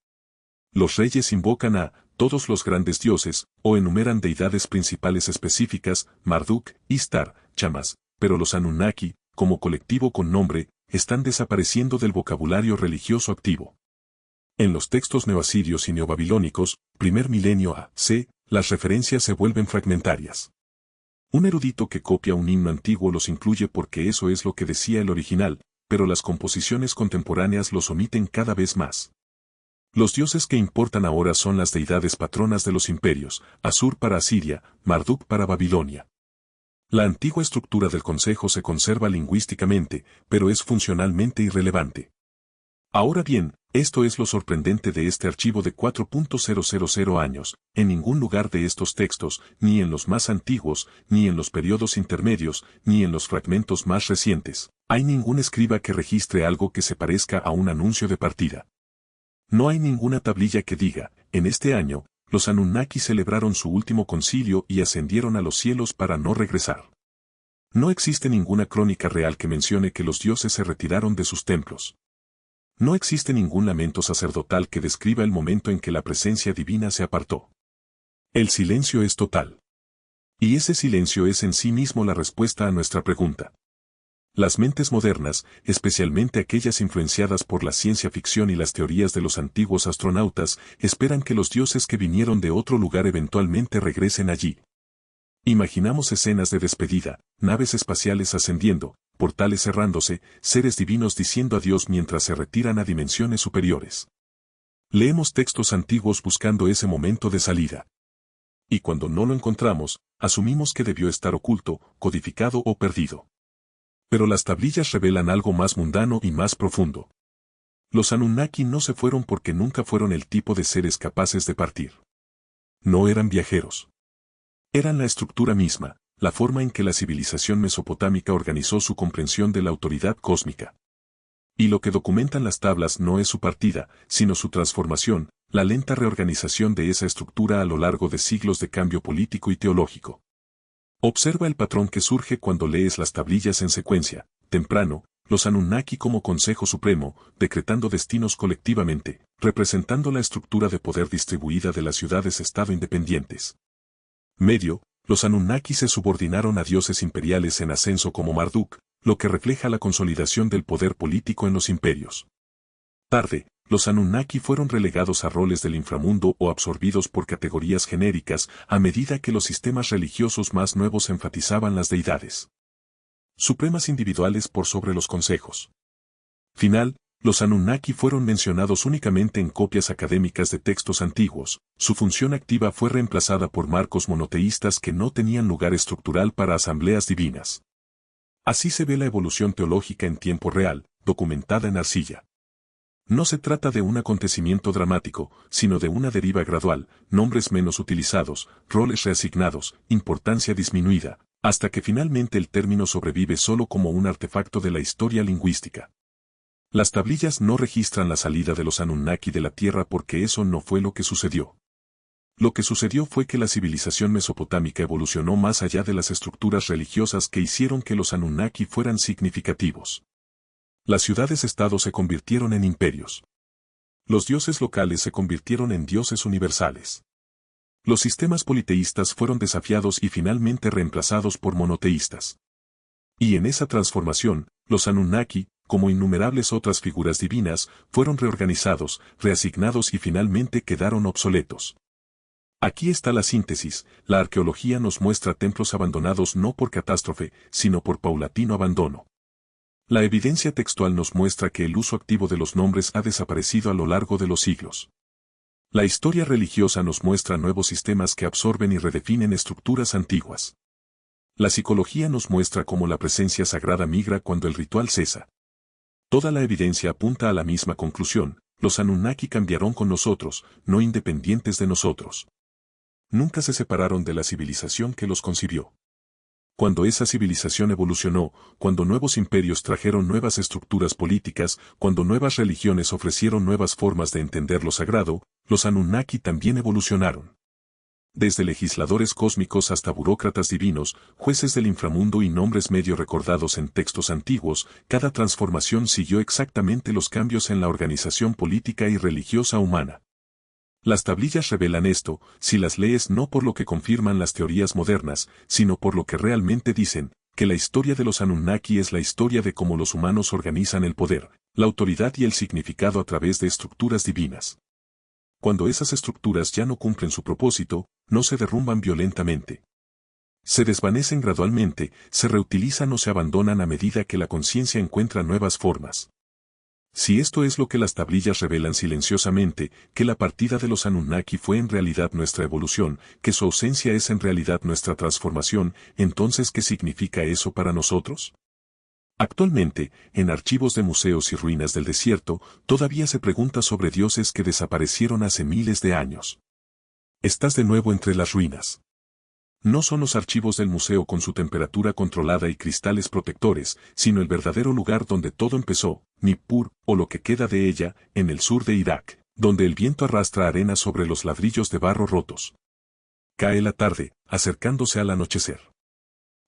Los reyes invocan a todos los grandes dioses, o enumeran deidades principales específicas, Marduk, Istar, Chamas, pero los Anunnaki, como colectivo con nombre, están desapareciendo del vocabulario religioso activo. En los textos neoasirios y neobabilónicos, primer milenio A.C., las referencias se vuelven fragmentarias. Un erudito que copia un himno antiguo los incluye porque eso es lo que decía el original, pero las composiciones contemporáneas los omiten cada vez más. Los dioses que importan ahora son las deidades patronas de los imperios, Asur para Asiria, Marduk para Babilonia. La antigua estructura del consejo se conserva lingüísticamente, pero es funcionalmente irrelevante. Ahora bien, esto es lo sorprendente de este archivo de 4.000 años, en ningún lugar de estos textos, ni en los más antiguos, ni en los periodos intermedios, ni en los fragmentos más recientes, hay ningún escriba que registre algo que se parezca a un anuncio de partida. No hay ninguna tablilla que diga, en este año, los Anunnaki celebraron su último concilio y ascendieron a los cielos para no regresar. No existe ninguna crónica real que mencione que los dioses se retiraron de sus templos. No existe ningún lamento sacerdotal que describa el momento en que la presencia divina se apartó. El silencio es total. Y ese silencio es en sí mismo la respuesta a nuestra pregunta. Las mentes modernas, especialmente aquellas influenciadas por la ciencia ficción y las teorías de los antiguos astronautas, esperan que los dioses que vinieron de otro lugar eventualmente regresen allí. Imaginamos escenas de despedida, naves espaciales ascendiendo, portales cerrándose, seres divinos diciendo adiós mientras se retiran a dimensiones superiores. Leemos textos antiguos buscando ese momento de salida. Y cuando no lo encontramos, asumimos que debió estar oculto, codificado o perdido. Pero las tablillas revelan algo más mundano y más profundo. Los Anunnaki no se fueron porque nunca fueron el tipo de seres capaces de partir. No eran viajeros. Eran la estructura misma, la forma en que la civilización mesopotámica organizó su comprensión de la autoridad cósmica. Y lo que documentan las tablas no es su partida, sino su transformación, la lenta reorganización de esa estructura a lo largo de siglos de cambio político y teológico. Observa el patrón que surge cuando lees las tablillas en secuencia, temprano, los Anunnaki como Consejo Supremo, decretando destinos colectivamente, representando la estructura de poder distribuida de las ciudades-estado independientes. Medio, los Anunnaki se subordinaron a dioses imperiales en ascenso como Marduk, lo que refleja la consolidación del poder político en los imperios. Tarde, los Anunnaki fueron relegados a roles del inframundo o absorbidos por categorías genéricas a medida que los sistemas religiosos más nuevos enfatizaban las deidades supremas individuales por sobre los consejos. Final, los Anunnaki fueron mencionados únicamente en copias académicas de textos antiguos, su función activa fue reemplazada por marcos monoteístas que no tenían lugar estructural para asambleas divinas. Así se ve la evolución teológica en tiempo real, documentada en arcilla. No se trata de un acontecimiento dramático, sino de una deriva gradual, nombres menos utilizados, roles reasignados, importancia disminuida, hasta que finalmente el término sobrevive solo como un artefacto de la historia lingüística. Las tablillas no registran la salida de los Anunnaki de la Tierra porque eso no fue lo que sucedió. Lo que sucedió fue que la civilización mesopotámica evolucionó más allá de las estructuras religiosas que hicieron que los Anunnaki fueran significativos. Las ciudades-estado se convirtieron en imperios. Los dioses locales se convirtieron en dioses universales. Los sistemas politeístas fueron desafiados y finalmente reemplazados por monoteístas. Y en esa transformación, los Anunnaki, como innumerables otras figuras divinas, fueron reorganizados, reasignados y finalmente quedaron obsoletos. Aquí está la síntesis, la arqueología nos muestra templos abandonados no por catástrofe, sino por paulatino abandono. La evidencia textual nos muestra que el uso activo de los nombres ha desaparecido a lo largo de los siglos. La historia religiosa nos muestra nuevos sistemas que absorben y redefinen estructuras antiguas. La psicología nos muestra cómo la presencia sagrada migra cuando el ritual cesa. Toda la evidencia apunta a la misma conclusión, los Anunnaki cambiaron con nosotros, no independientes de nosotros. Nunca se separaron de la civilización que los concibió. Cuando esa civilización evolucionó, cuando nuevos imperios trajeron nuevas estructuras políticas, cuando nuevas religiones ofrecieron nuevas formas de entender lo sagrado, los Anunnaki también evolucionaron. Desde legisladores cósmicos hasta burócratas divinos, jueces del inframundo y nombres medio recordados en textos antiguos, cada transformación siguió exactamente los cambios en la organización política y religiosa humana. Las tablillas revelan esto, si las lees no por lo que confirman las teorías modernas, sino por lo que realmente dicen, que la historia de los Anunnaki es la historia de cómo los humanos organizan el poder, la autoridad y el significado a través de estructuras divinas. Cuando esas estructuras ya no cumplen su propósito, no se derrumban violentamente. Se desvanecen gradualmente, se reutilizan o se abandonan a medida que la conciencia encuentra nuevas formas. Si esto es lo que las tablillas revelan silenciosamente, que la partida de los Anunnaki fue en realidad nuestra evolución, que su ausencia es en realidad nuestra transformación, entonces ¿qué significa eso para nosotros? Actualmente, en archivos de museos y ruinas del desierto, todavía se pregunta sobre dioses que desaparecieron hace miles de años. Estás de nuevo entre las ruinas. No son los archivos del museo con su temperatura controlada y cristales protectores, sino el verdadero lugar donde todo empezó, Nippur, o lo que queda de ella, en el sur de Irak, donde el viento arrastra arena sobre los ladrillos de barro rotos. Cae la tarde, acercándose al anochecer.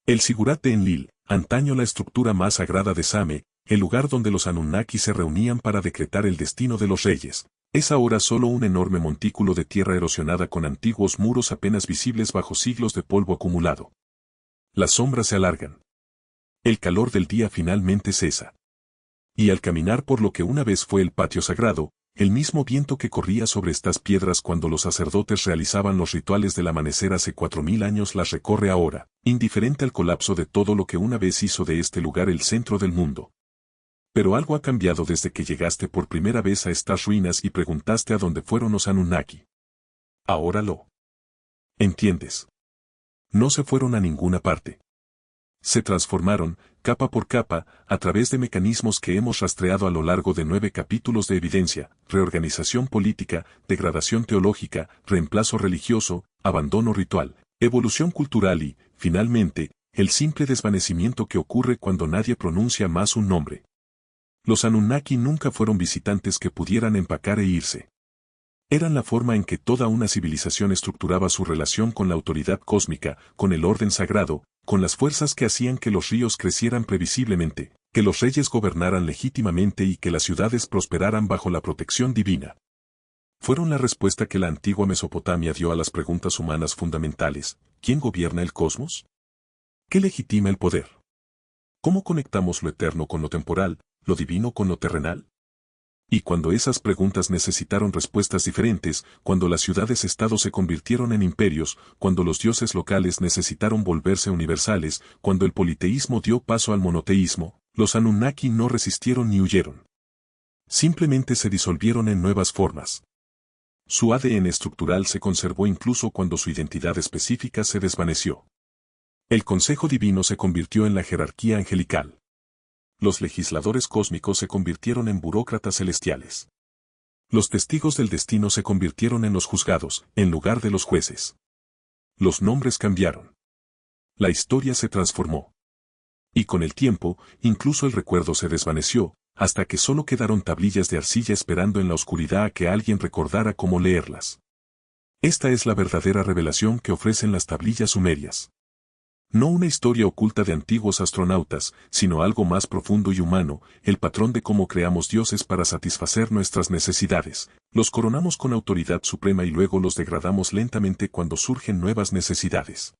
El Sigurat de Enlil, antaño la estructura más sagrada de Same, el lugar donde los Anunnaki se reunían para decretar el destino de los reyes, es ahora solo un enorme montículo de tierra erosionada con antiguos muros apenas visibles bajo siglos de polvo acumulado. Las sombras se alargan. El calor del día finalmente cesa. Y al caminar por lo que una vez fue el patio sagrado, el mismo viento que corría sobre estas piedras cuando los sacerdotes realizaban los rituales del amanecer hace 4000 años las recorre ahora, indiferente al colapso de todo lo que una vez hizo de este lugar el centro del mundo. Pero algo ha cambiado desde que llegaste por primera vez a estas ruinas y preguntaste a dónde fueron los Anunnaki. Ahora lo entiendes. No se fueron a ninguna parte. Se transformaron, capa por capa, a través de mecanismos que hemos rastreado a lo largo de 9 capítulos de evidencia, reorganización política, degradación teológica, reemplazo religioso, abandono ritual, evolución cultural y, finalmente, el simple desvanecimiento que ocurre cuando nadie pronuncia más un nombre. Los Anunnaki nunca fueron visitantes que pudieran empacar e irse. Eran la forma en que toda una civilización estructuraba su relación con la autoridad cósmica, con el orden sagrado, con las fuerzas que hacían que los ríos crecieran previsiblemente, que los reyes gobernaran legítimamente y que las ciudades prosperaran bajo la protección divina. Fueron la respuesta que la antigua Mesopotamia dio a las preguntas humanas fundamentales: ¿quién gobierna el cosmos? ¿Qué legitima el poder? ¿Cómo conectamos lo eterno con lo temporal, lo divino con lo terrenal? Y cuando esas preguntas necesitaron respuestas diferentes, cuando las ciudades-estado se convirtieron en imperios, cuando los dioses locales necesitaron volverse universales, cuando el politeísmo dio paso al monoteísmo, los Anunnaki no resistieron ni huyeron. Simplemente se disolvieron en nuevas formas. Su ADN estructural se conservó incluso cuando su identidad específica se desvaneció. El Consejo Divino se convirtió en la jerarquía angelical. Los legisladores cósmicos se convirtieron en burócratas celestiales. Los testigos del destino se convirtieron en los juzgados, en lugar de los jueces. Los nombres cambiaron. La historia se transformó. Y con el tiempo, incluso el recuerdo se desvaneció, hasta que solo quedaron tablillas de arcilla esperando en la oscuridad a que alguien recordara cómo leerlas. Esta es la verdadera revelación que ofrecen las tablillas sumerias. No una historia oculta de antiguos astronautas, sino algo más profundo y humano, el patrón de cómo creamos dioses para satisfacer nuestras necesidades, los coronamos con autoridad suprema y luego los degradamos lentamente cuando surgen nuevas necesidades.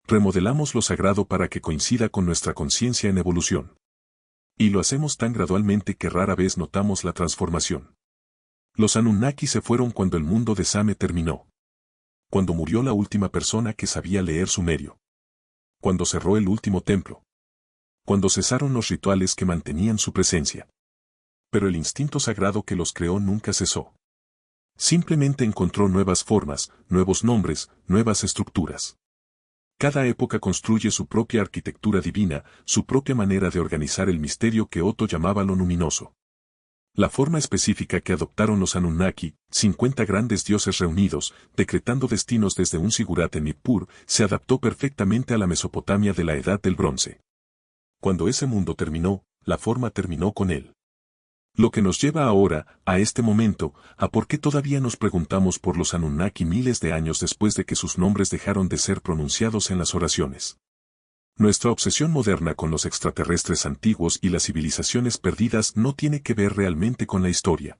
Remodelamos lo sagrado para que coincida con nuestra conciencia en evolución. Y lo hacemos tan gradualmente que rara vez notamos la transformación. Los Anunnaki se fueron cuando el mundo de Same terminó. Cuando murió la última persona que sabía leer sumerio. Cuando cerró el último templo. Cuando cesaron los rituales que mantenían su presencia. Pero el instinto sagrado que los creó nunca cesó. Simplemente encontró nuevas formas, nuevos nombres, nuevas estructuras. Cada época construye su propia arquitectura divina, su propia manera de organizar el misterio que Otto llamaba lo luminoso. La forma específica que adoptaron los Anunnaki, 50 grandes dioses reunidos, decretando destinos desde un sigurat en Nippur, se adaptó perfectamente a la Mesopotamia de la Edad del Bronce. Cuando ese mundo terminó, la forma terminó con él. Lo que nos lleva ahora, a este momento, a por qué todavía nos preguntamos por los Anunnaki miles de años después de que sus nombres dejaron de ser pronunciados en las oraciones. Nuestra obsesión moderna con los extraterrestres antiguos y las civilizaciones perdidas no tiene que ver realmente con la historia.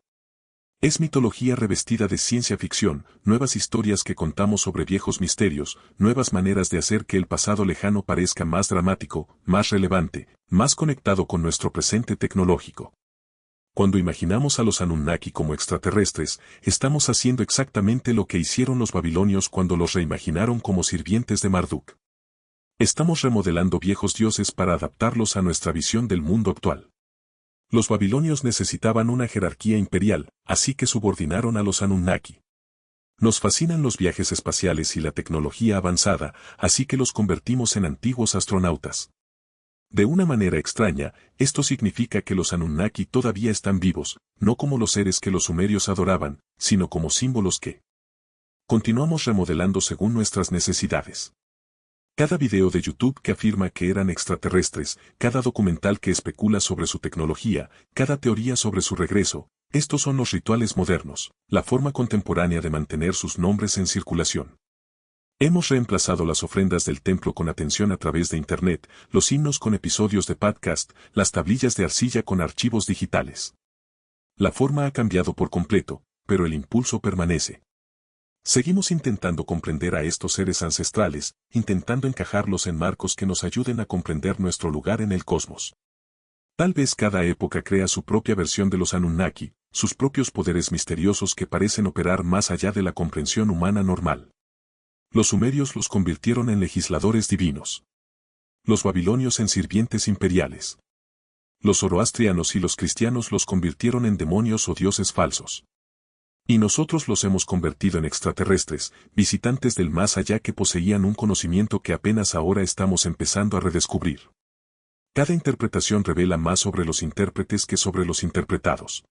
Es mitología revestida de ciencia ficción, nuevas historias que contamos sobre viejos misterios, nuevas maneras de hacer que el pasado lejano parezca más dramático, más relevante, más conectado con nuestro presente tecnológico. Cuando imaginamos a los Anunnaki como extraterrestres, estamos haciendo exactamente lo que hicieron los babilonios cuando los reimaginaron como sirvientes de Marduk. Estamos remodelando viejos dioses para adaptarlos a nuestra visión del mundo actual. Los babilonios necesitaban una jerarquía imperial, así que subordinaron a los Anunnaki. Nos fascinan los viajes espaciales y la tecnología avanzada, así que los convertimos en antiguos astronautas. De una manera extraña, esto significa que los Anunnaki todavía están vivos, no como los seres que los sumerios adoraban, sino como símbolos que continuamos remodelando según nuestras necesidades. Cada video de YouTube que afirma que eran extraterrestres, cada documental que especula sobre su tecnología, cada teoría sobre su regreso, estos son los rituales modernos, la forma contemporánea de mantener sus nombres en circulación. Hemos reemplazado las ofrendas del templo con atención a través de Internet, los himnos con episodios de podcast, las tablillas de arcilla con archivos digitales. La forma ha cambiado por completo, pero el impulso permanece. Seguimos intentando comprender a estos seres ancestrales, intentando encajarlos en marcos que nos ayuden a comprender nuestro lugar en el cosmos. Tal vez cada época crea su propia versión de los Anunnaki, sus propios poderes misteriosos que parecen operar más allá de la comprensión humana normal. Los sumerios los convirtieron en legisladores divinos. Los babilonios en sirvientes imperiales. Los zoroastrianos y los cristianos los convirtieron en demonios o dioses falsos. Y nosotros los hemos convertido en extraterrestres, visitantes del más allá que poseían un conocimiento que apenas ahora estamos empezando a redescubrir. Cada interpretación revela más sobre los intérpretes que sobre los interpretados.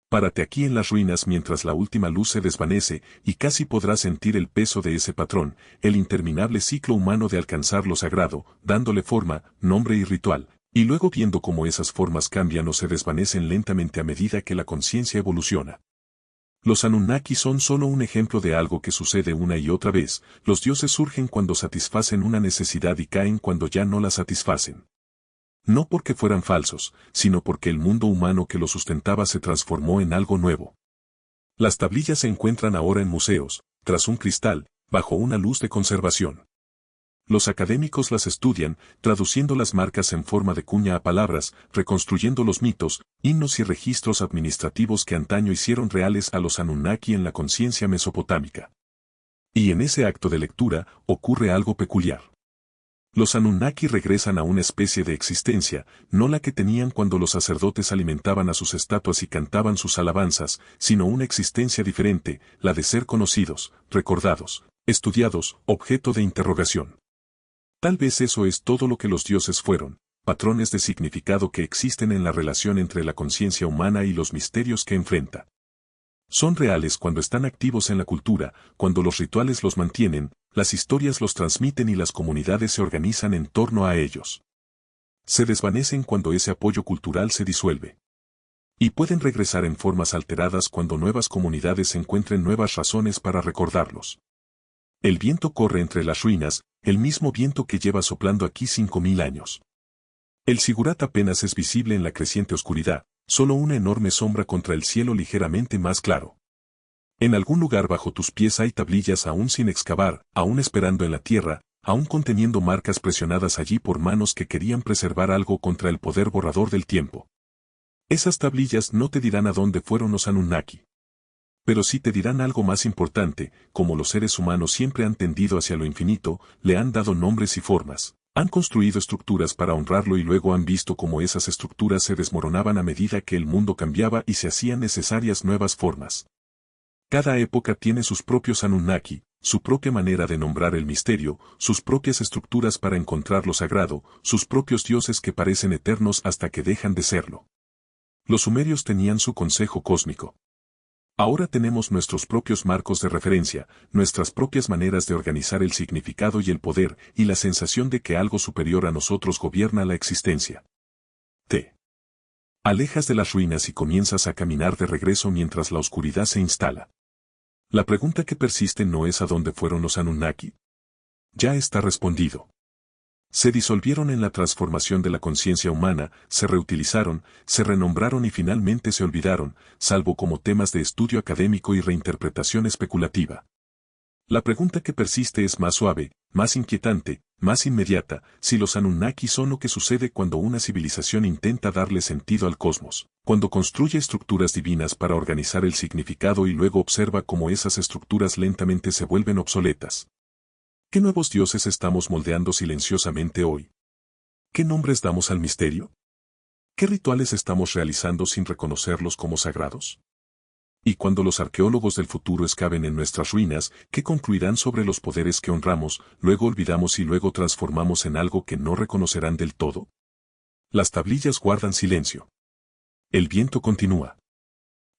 Párate aquí en las ruinas mientras la última luz se desvanece y casi podrás sentir el peso de ese patrón, el interminable ciclo humano de alcanzar lo sagrado, dándole forma, nombre y ritual, y luego viendo cómo esas formas cambian o se desvanecen lentamente a medida que la conciencia evoluciona. Los Anunnaki son solo un ejemplo de algo que sucede una y otra vez, los dioses surgen cuando satisfacen una necesidad y caen cuando ya no la satisfacen. No porque fueran falsos, sino porque el mundo humano que los sustentaba se transformó en algo nuevo. Las tablillas se encuentran ahora en museos, tras un cristal, bajo una luz de conservación. Los académicos las estudian, traduciendo las marcas en forma de cuña a palabras, reconstruyendo los mitos, himnos y registros administrativos que antaño hicieron reales a los Anunnaki en la conciencia mesopotámica. Y en ese acto de lectura, ocurre algo peculiar. Los Anunnaki regresan a una especie de existencia, no la que tenían cuando los sacerdotes alimentaban a sus estatuas y cantaban sus alabanzas, sino una existencia diferente, la de ser conocidos, recordados, estudiados, objeto de interrogación. Tal vez eso es todo lo que los dioses fueron, patrones de significado que existen en la relación entre la conciencia humana y los misterios que enfrenta. Son reales cuando están activos en la cultura, cuando los rituales los mantienen, las historias los transmiten y las comunidades se organizan en torno a ellos. Se desvanecen cuando ese apoyo cultural se disuelve. Y pueden regresar en formas alteradas cuando nuevas comunidades encuentren nuevas razones para recordarlos. El viento corre entre las ruinas, el mismo viento que lleva soplando aquí 5000 años. El Sigurat apenas es visible en la creciente oscuridad, solo una enorme sombra contra el cielo ligeramente más claro. En algún lugar bajo tus pies hay tablillas aún sin excavar, aún esperando en la tierra, aún conteniendo marcas presionadas allí por manos que querían preservar algo contra el poder borrador del tiempo. Esas tablillas no te dirán a dónde fueron los Anunnaki. Pero sí te dirán algo más importante, como los seres humanos siempre han tendido hacia lo infinito, le han dado nombres y formas, han construido estructuras para honrarlo y luego han visto cómo esas estructuras se desmoronaban a medida que el mundo cambiaba y se hacían necesarias nuevas formas. Cada época tiene sus propios Anunnaki, su propia manera de nombrar el misterio, sus propias estructuras para encontrar lo sagrado, sus propios dioses que parecen eternos hasta que dejan de serlo. Los sumerios tenían su consejo cósmico. Ahora tenemos nuestros propios marcos de referencia, nuestras propias maneras de organizar el significado y el poder, y la sensación de que algo superior a nosotros gobierna la existencia. Alejas de las ruinas y comienzas a caminar de regreso mientras la oscuridad se instala. La pregunta que persiste no es a dónde fueron los Anunnaki. Ya está respondido. Se disolvieron en la transformación de la conciencia humana, se reutilizaron, se renombraron y finalmente se olvidaron, salvo como temas de estudio académico y reinterpretación especulativa. La pregunta que persiste es más suave, más inquietante, más inmediata: si los Anunnaki son lo que sucede cuando una civilización intenta darle sentido al cosmos, cuando construye estructuras divinas para organizar el significado y luego observa cómo esas estructuras lentamente se vuelven obsoletas. ¿Qué nuevos dioses estamos moldeando silenciosamente hoy? ¿Qué nombres damos al misterio? ¿Qué rituales estamos realizando sin reconocerlos como sagrados? Y cuando los arqueólogos del futuro excaven en nuestras ruinas, ¿qué concluirán sobre los poderes que honramos, luego olvidamos y luego transformamos en algo que no reconocerán del todo? Las tablillas guardan silencio. El viento continúa.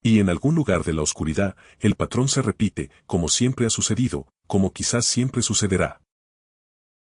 Y en algún lugar de la oscuridad, el patrón se repite, como siempre ha sucedido, como quizás siempre sucederá.